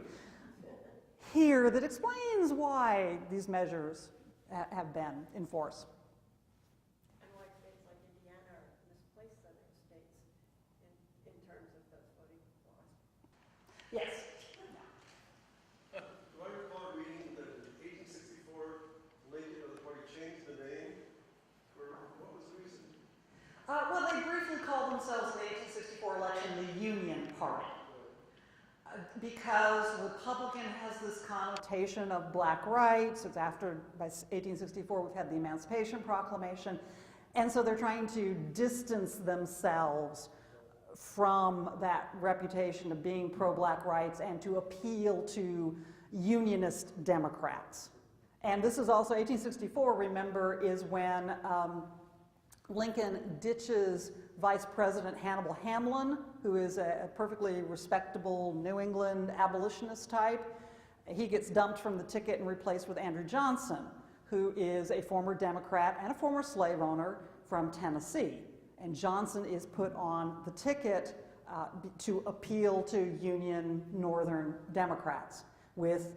B: here that explains why these measures have been in force.
A: And why states like Indiana are misplaced southern states in terms of those voting laws.
B: Yes.
E: Do I recall reading that in 1864, Lincoln or the party changed the name? Or what was the reason?
B: Well, they briefly called themselves in the 1864 election the Union Party. Because Republican has this connotation of black rights. It's after, by 1864, we've had the Emancipation Proclamation. And so they're trying to distance themselves from that reputation of being pro-black rights and to appeal to Unionist Democrats. And this is also, 1864, remember, is when Lincoln ditches Vice President Hannibal Hamlin, who is a perfectly respectable New England abolitionist type. He gets dumped from the ticket and replaced with Andrew Johnson, who is a former Democrat and a former slave owner from Tennessee. And Johnson is put on the ticket to appeal to Union Northern Democrats, with,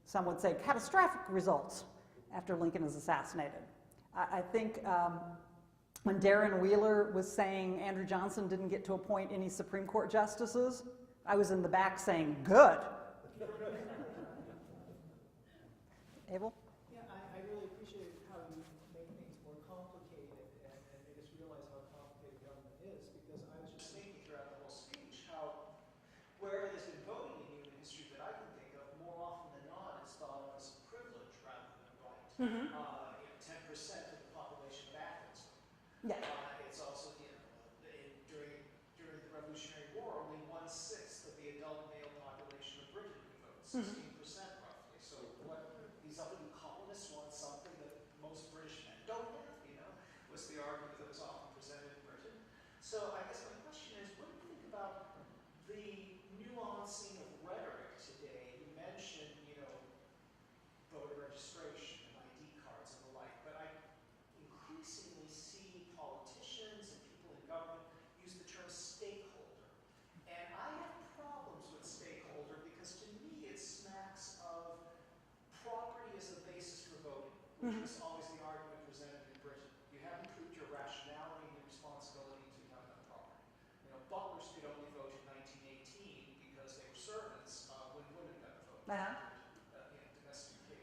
B: some would say, catastrophic results after Lincoln is assassinated. I think when Darren Wheeler was saying Andrew Johnson didn't get to appoint any Supreme Court justices, I was in the back saying, good. Abel?
C: Yeah, I really appreciate how you make things more complicated and made us realize how complicated government is, because I was just thinking throughout the whole speech how
B: Mhm.
C: 10% of the population of Athens.
B: Yeah.
C: It's also, during the Revolutionary War, only 1/6 of the adult male population of Britain could vote, 16% roughly. So these uppity colonists want something that most British men don't have, was the argument that was often presented in Britain. So I guess my question is, what do you think about the nuancing of rhetoric today? You mentioned, voter registration and ID cards and the like, but I increasingly see politicians and people in government use the term stakeholder. And I have problems with stakeholder because to me it smacks of property as a basis for voting, which was always the argument presented in Britain. You haven't proved your rationality and your responsibility to have enough property. Butlers could only vote in 1918 because they were servants when women got the vote.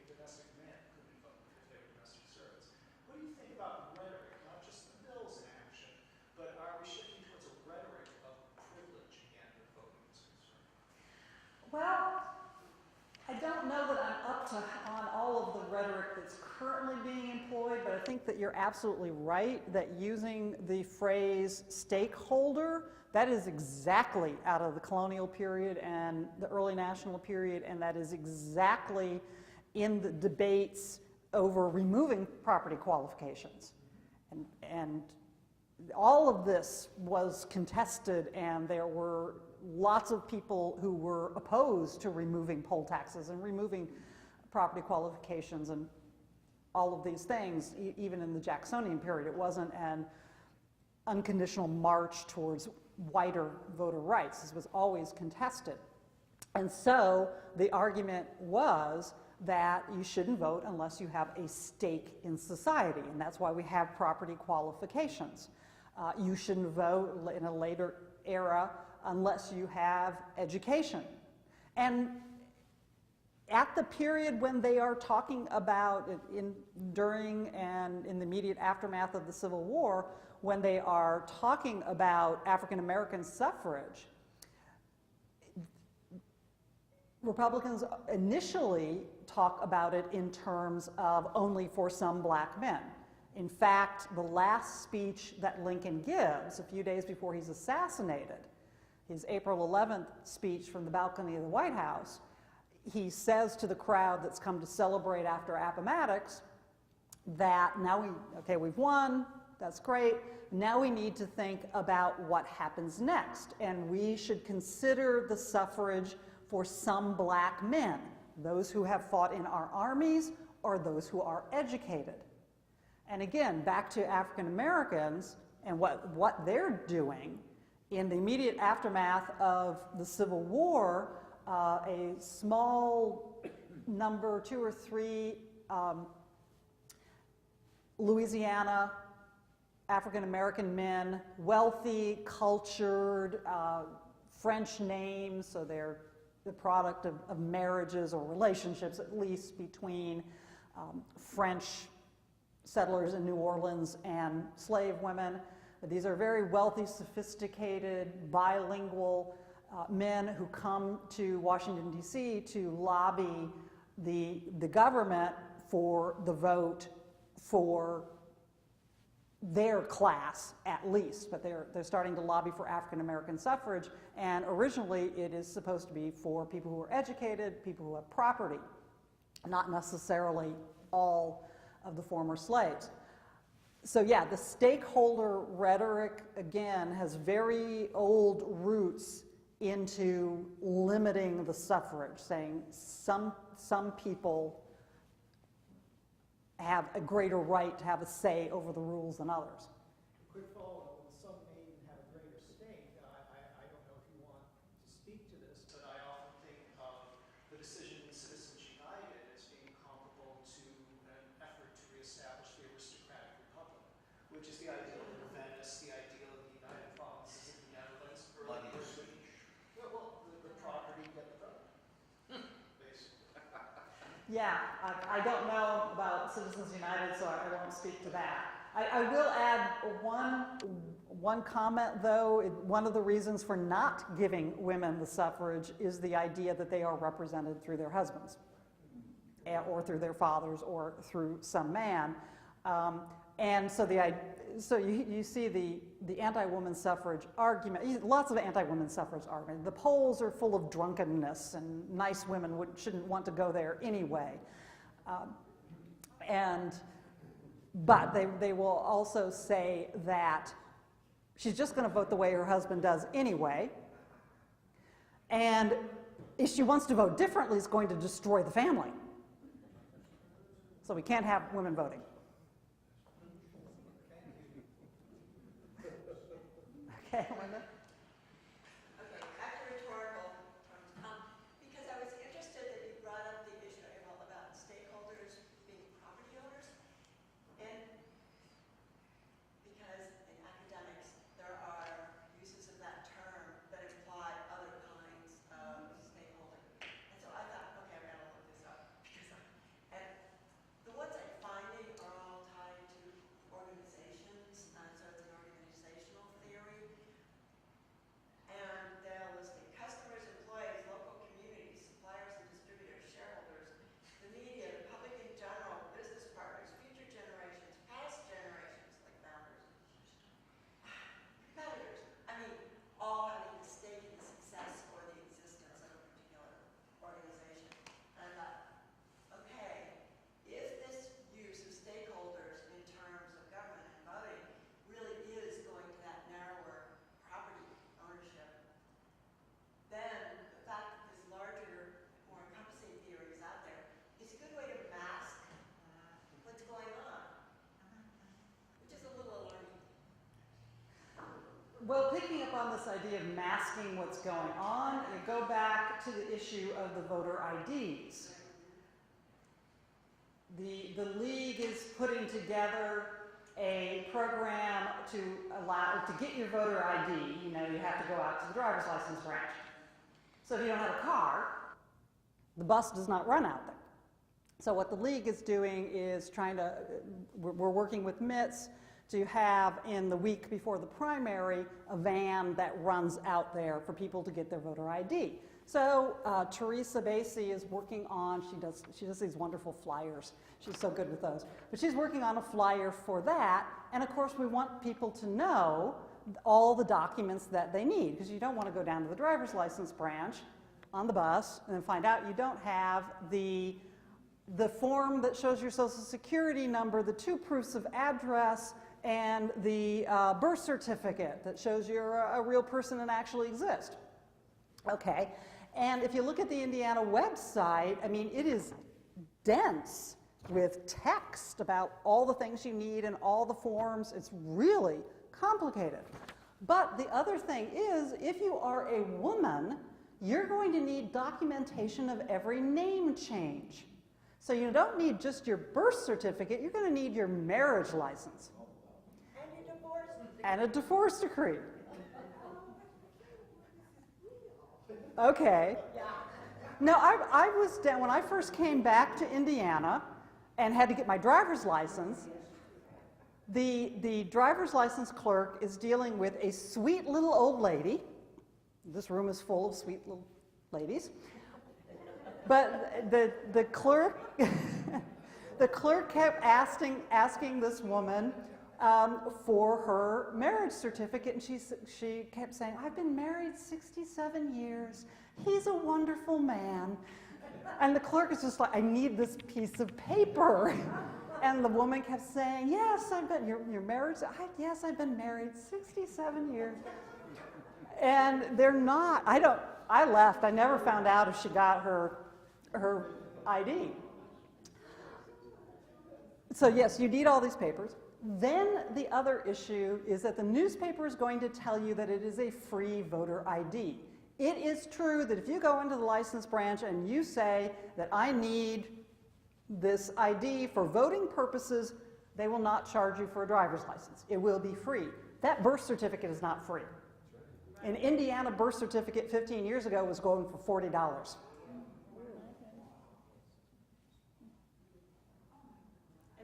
C: Domestic men couldn't vote because they were domestic servants. What do you think about rhetoric, not just the bills in action, but are we shifting towards a rhetoric of privilege again when voting is concerned?
B: Well, I don't know that I'm up to on all of the rhetoric that's currently being employed, but I think that you're absolutely right that using the phrase stakeholder, that is exactly out of the colonial period and the early national period, and that is exactly in the debates over removing property qualifications. And all of this was contested, and there were lots of people who were opposed to removing poll taxes and removing property qualifications and all of these things, even in the Jacksonian period. It wasn't an unconditional march towards wider voter rights. This was always contested. And so the argument was that you shouldn't vote unless you have a stake in society, and that's why we have property qualifications. You shouldn't vote in a later era unless you have education. And at the period when they are talking about, during and in the immediate aftermath of the Civil War, when they are talking about African American suffrage, Republicans initially talk about it in terms of only for some black men. In fact, the last speech that Lincoln gives, a few days before he's assassinated, his April 11th speech from the balcony of the White House, he says to the crowd that's come to celebrate after Appomattox that now we've won, that's great, now we need to think about what happens next, and we should consider the suffrage for some black men, those who have fought in our armies or those who are educated. And again, back to African Americans and what they're doing in the immediate aftermath of the Civil War, a small number, 2 or 3 Louisiana African American men, wealthy, cultured, French names, so they're the product of marriages or relationships, at least between French settlers in New Orleans and slave women. These are very wealthy, sophisticated, bilingual men who come to Washington, D.C. to lobby the government for the vote for their class, at least, but they're starting to lobby for African American suffrage, and originally it is supposed to be for people who are educated, people who have property, not necessarily all of the former slaves. So yeah, the stakeholder rhetoric, again, has very old roots into limiting the suffrage, saying some people have a greater right to have a say over the rules than others.
C: Quick follow-up, and some may even have a greater stake. I don't know if you want to speak to this, but I often think of the decision in Citizens United as being comparable to an effort to reestablish the aristocratic republic, which is the ideal of Venice, the ideal of the United Provinces of the Netherlands, early Britain. Yeah, well, the property get the vote, basically.
B: Yeah, I don't know about Citizens United, so I won't speak to that. I will add one comment, though. One of the reasons for not giving women the suffrage is the idea that they are represented through their husbands. or through their fathers or through some man. And so you see the anti-woman suffrage argument, lots of anti-woman suffrage argument. The polls are full of drunkenness, and nice women shouldn't want to go there anyway. But they will also say that she's just going to vote the way her husband does anyway, and if she wants to vote differently, it's going to destroy the family. So we can't have women voting. Okay, Linda?
F: Okay, back to rhetorical. Because I was interested that you brought up the issue about stakeholders being property owners. And because in academics, there are uses of that term that imply other kinds of stakeholder. And so I thought, okay, I've got to look this up. And the ones I'm finding are all tied to organizations, so it's an organizational theory. And they're listing customers, employees, local communities, suppliers and distributors, shareholders, the media, the public in general, business partners, future generations, past generations, like founders, competitors. I mean, all having a stake in the success or the existence of a particular organization. And I thought, okay, if this use of stakeholders in terms of government and voting really is going to that narrower property ownership, then the fact that this larger, more encompassing theory is out there is a good way to mask what's going on, which is a little alarming.
B: Well, picking up on this idea of masking what's going on, you go back to the issue of the voter IDs. The League is putting together a program to get your voter ID. You know, you have to go out to the driver's license branch. So if you don't have a car, the bus does not run out there. So what the League is doing is we're working with MITS to have, in the week before the primary, a van that runs out there for people to get their voter ID. So Teresa Basie is working on, she does these wonderful flyers. She's so good with those. But she's working on a flyer for that, and of course we want people to know all the documents that they need, because you don't want to go down to the driver's license branch on the bus and then find out you don't have the form that shows your social security number, the 2 proofs of address, and the birth certificate that shows you're a real person and actually exist. Okay, and if you look at the Indiana website, I mean, it is dense with text about all the things you need and all the forms. It's really complicated. But the other thing is, if you are a woman, you're going to need documentation of every name change. So you don't need just your birth certificate, you're going to need your marriage license.
F: And your divorce.
B: And a divorce decree. Okay. No, I was down, when I first came back to Indiana and had to get my driver's license, the driver's license clerk is dealing with a sweet little old lady. This room is full of sweet little ladies. But the clerk, the clerk kept asking this woman for her marriage certificate, and she kept saying, "I've been married 67 years. He's a wonderful man." And the clerk is just like, "I need this piece of paper." And the woman kept saying, "Yes, you're married?" "Yes, I've been married 67 years. And they're not, I left. I never found out if she got her ID. So yes, you need all these papers. Then the other issue is that the newspaper is going to tell you that it is a free voter ID. It is true that if you go into the license branch and you say that I need this ID for voting purposes, they will not charge you for a driver's license. It will be free. That birth certificate is not free. An Indiana birth certificate 15 years ago was going for $40.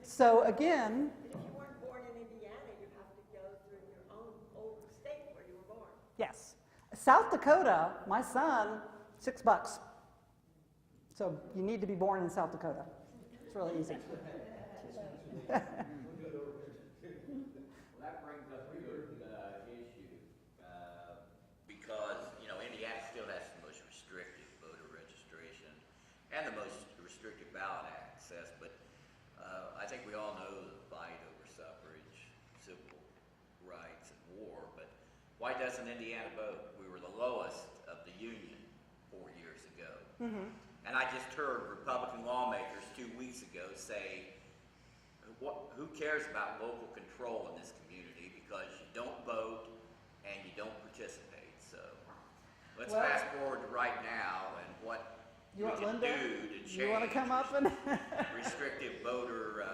B: So again,
F: If you weren't born in Indiana, you have to go through your own old state where you were born.
B: yes. South Dakota, my son, $6. So you need to be born in South Dakota. It's really easy.
G: Well, that brings up a good issue, because, you know, Indiana still has the most restrictive voter registration and the most restrictive ballot access, but I think we all know the fight over suffrage, civil rights, and war, but why doesn't Indiana vote? We were the lowest of the Union 4 years ago.
B: Mm-hmm.
G: And I just heard Republican lawmakers 2 weeks ago say, who cares about local control in this community because you don't vote and you don't participate. So let's
B: Well,
G: fast forward to right now and what
B: You
G: we
B: want
G: can
B: Linda?
G: do to change
B: You want to come up and?
G: restrictive voter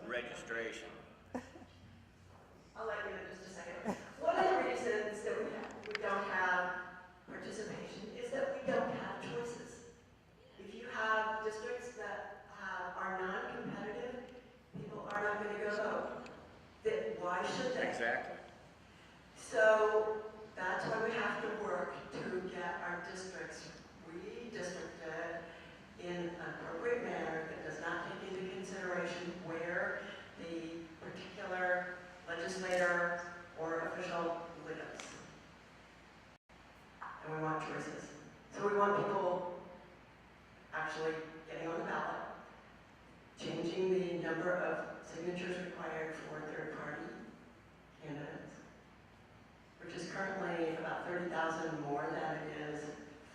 G: registration.
F: I'll let you in just a second. One of the reasons that we don't have participation is that we don't have choices. If you have districts that are non-competitive, people are not going to go vote. Then why should they?
G: Exactly.
F: So that's why we have to work to get our districts redistricted in an appropriate manner that does not take into consideration where the particular legislator or official lives. And we want choices. So we want people actually getting on the ballot, changing the number of signatures required for third-party candidates, which is currently about 30,000 more than it is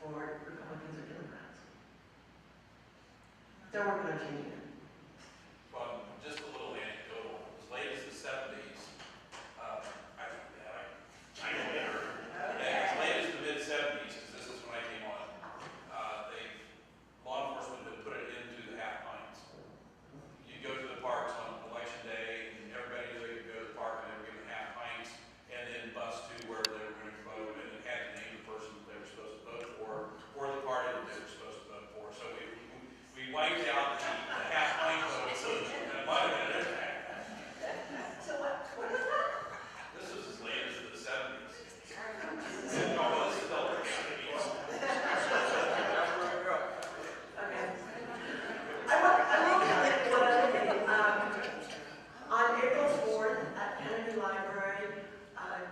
F: for Republicans or Democrats. They're working on changing it.
H: Well, just a little anecdotal. As late as the 70s, I know better. As late as the mid-70s, because this is when I came on, law enforcement would put it into the half pints. You'd go to the parks on election day, and everybody knew they could go to the park and they were given half pints, and then bus to wherever they were going to vote, and it had to name the person that they were supposed to vote for, or the party that they were supposed to vote for. So we wiped out the half pint vote, so that might have been an impact.
F: So what is that?
H: This was as late as the 70s. No, this is Delaware County.
F: Okay. I will comment one other thing. On April 4th at Kennedy Library,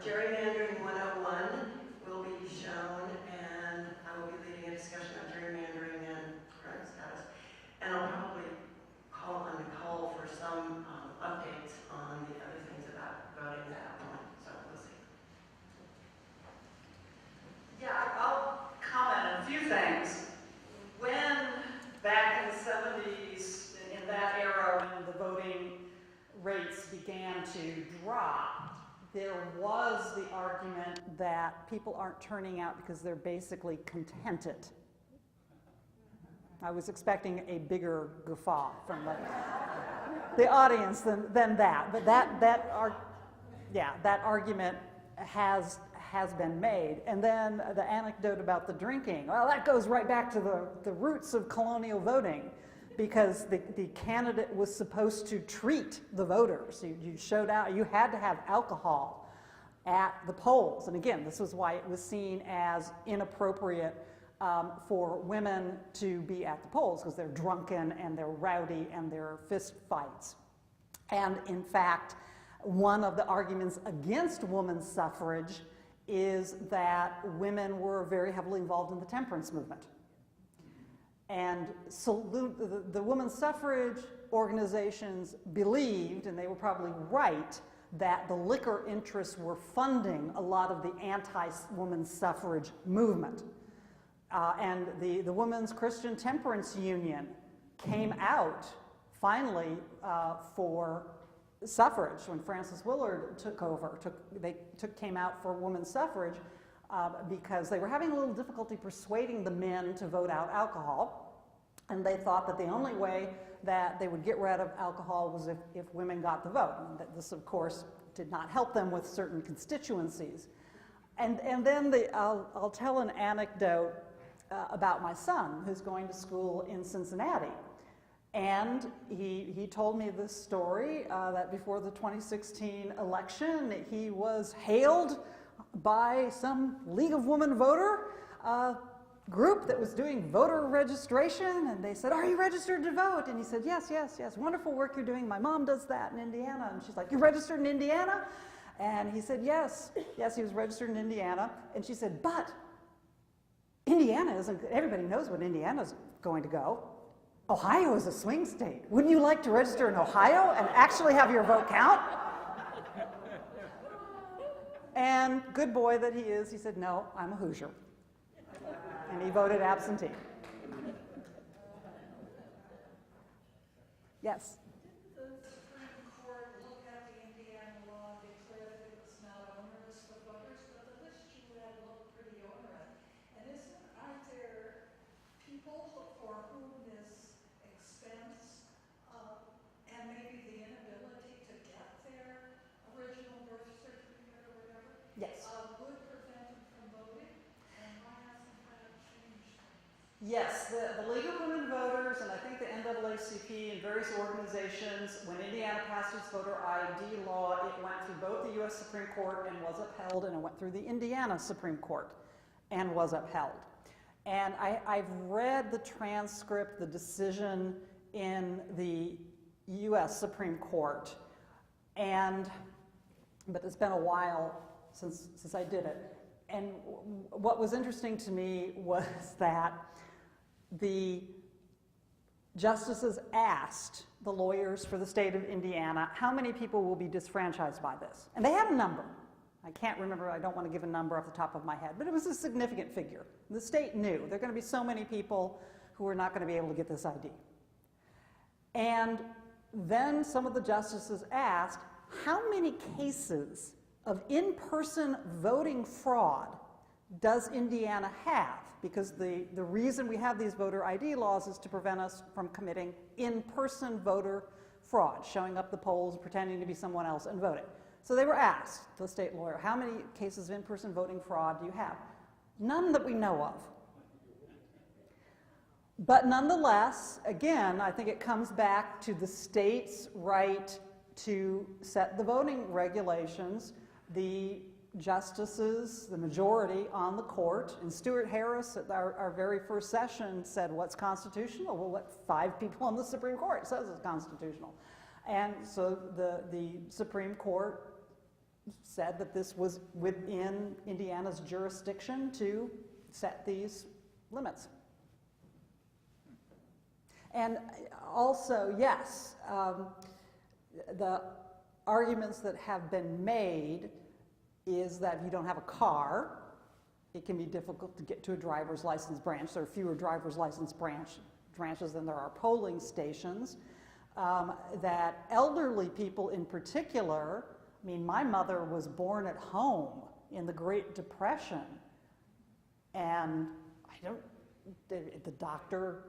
F: Gerrymandering 101 will be shown, and I will be leading a discussion on gerrymandering and current status. And I'll probably call on Nicole for some updates on the other things about voting at that point, so we'll see.
B: Yeah, I'll comment on a few things. When, back in the 70s, in that era when the voting rates began to drop, there was the argument that people aren't turning out because they're basically contented. I was expecting a bigger guffaw from the audience than that, but that argument has been made. And then the anecdote about the drinking, well, that goes right back to the roots of colonial voting, because the candidate was supposed to treat the voters. You showed out, you had to have alcohol at the polls. And again, this was why it was seen as inappropriate for women to be at the polls, because they're drunken and they're rowdy and there are fist fights. And in fact, one of the arguments against women's suffrage is that women were very heavily involved in the temperance movement. And so the women's suffrage organizations believed, and they were probably right, that the liquor interests were funding a lot of the anti-women's suffrage movement. And the Women's Christian Temperance Union came out, finally, for suffrage when Frances Willard took over. Came out for women's suffrage because they were having a little difficulty persuading the men to vote out alcohol. And they thought that the only way that they would get rid of alcohol was if women got the vote. And that this, of course, did not help them with certain constituencies. And then I'll tell an anecdote about my son, who's going to school in Cincinnati. And he told me this story that before the 2016 election, he was hailed by some League of Women voter a group that was doing voter registration, and they said, "Are you registered to vote?" And he said, "Yes, yes, yes, wonderful work you're doing. My mom does that in Indiana." And she's like, "You're registered in Indiana?" And he said, "Yes, yes, he was registered in Indiana." And she said, "But Indiana isn't, everybody knows what Indiana's going to go. Ohio is a swing state. Wouldn't you like to register in Ohio and actually have your vote count?" And good boy that he is, he said, "No, I'm a Hoosier." And he voted absentee. Yes?
I: Didn't the Supreme Court look at the Indiana law and declare that it was not onerous for voters? But the list you read looked pretty onerous. And aren't there people for whom this expense and maybe the inability to get their original birth certificate or whatever
B: Yes.
I: would prevent them from voting? And why hasn't that changed?
B: Yes, the League of Women Voters and I think the NAACP and various organizations, when Indiana passed its voter ID law, it went through both the U.S. Supreme Court and was upheld, and it went through the Indiana Supreme Court and was upheld. And I've read the transcript, the decision in the U.S. Supreme Court, but it's been a while since I did it. And what was interesting to me was that the justices asked the lawyers for the state of Indiana, how many people will be disfranchised by this? And they had a number. I can't remember, I don't want to give a number off the top of my head, but it was a significant figure. The state knew there are going to be so many people who are not going to be able to get this ID. And then some of the justices asked, how many cases of in-person voting fraud does Indiana have? Because the reason we have these voter ID laws is to prevent us from committing in-person voter fraud, showing up the polls, pretending to be someone else and voting. So they were asked, the state lawyer, how many cases of in-person voting fraud do you have? None that we know of. But nonetheless, again, I think it comes back to the state's right to set the voting regulations. The justices, the majority on the court, and Stuart Harris at our very first session said, what's constitutional? Well, what 5 people on the Supreme Court says it's constitutional. And so the Supreme Court said that this was within Indiana's jurisdiction to set these limits. And also, yes, the arguments that have been made is that if you don't have a car, it can be difficult to get to a driver's license branch. There are fewer driver's license branches than there are polling stations. That elderly people in particular, I mean, my mother was born at home in the Great Depression, and the doctor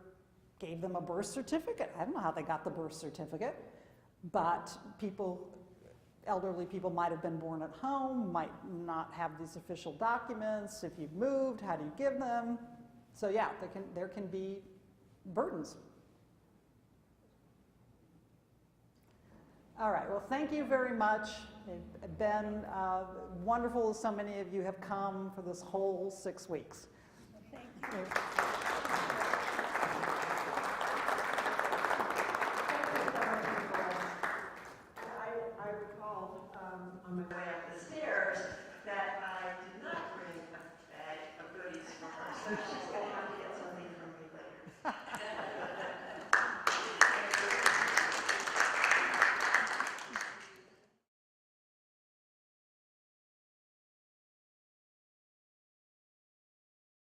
B: gave them a birth certificate. I don't know how they got the birth certificate, but elderly people might have been born at home, might not have these official documents. If you've moved, how do you give them? So yeah, there can be burdens. All right, well, thank you very much. It's been wonderful so many of you have come for this whole 6 weeks.
A: Thank you.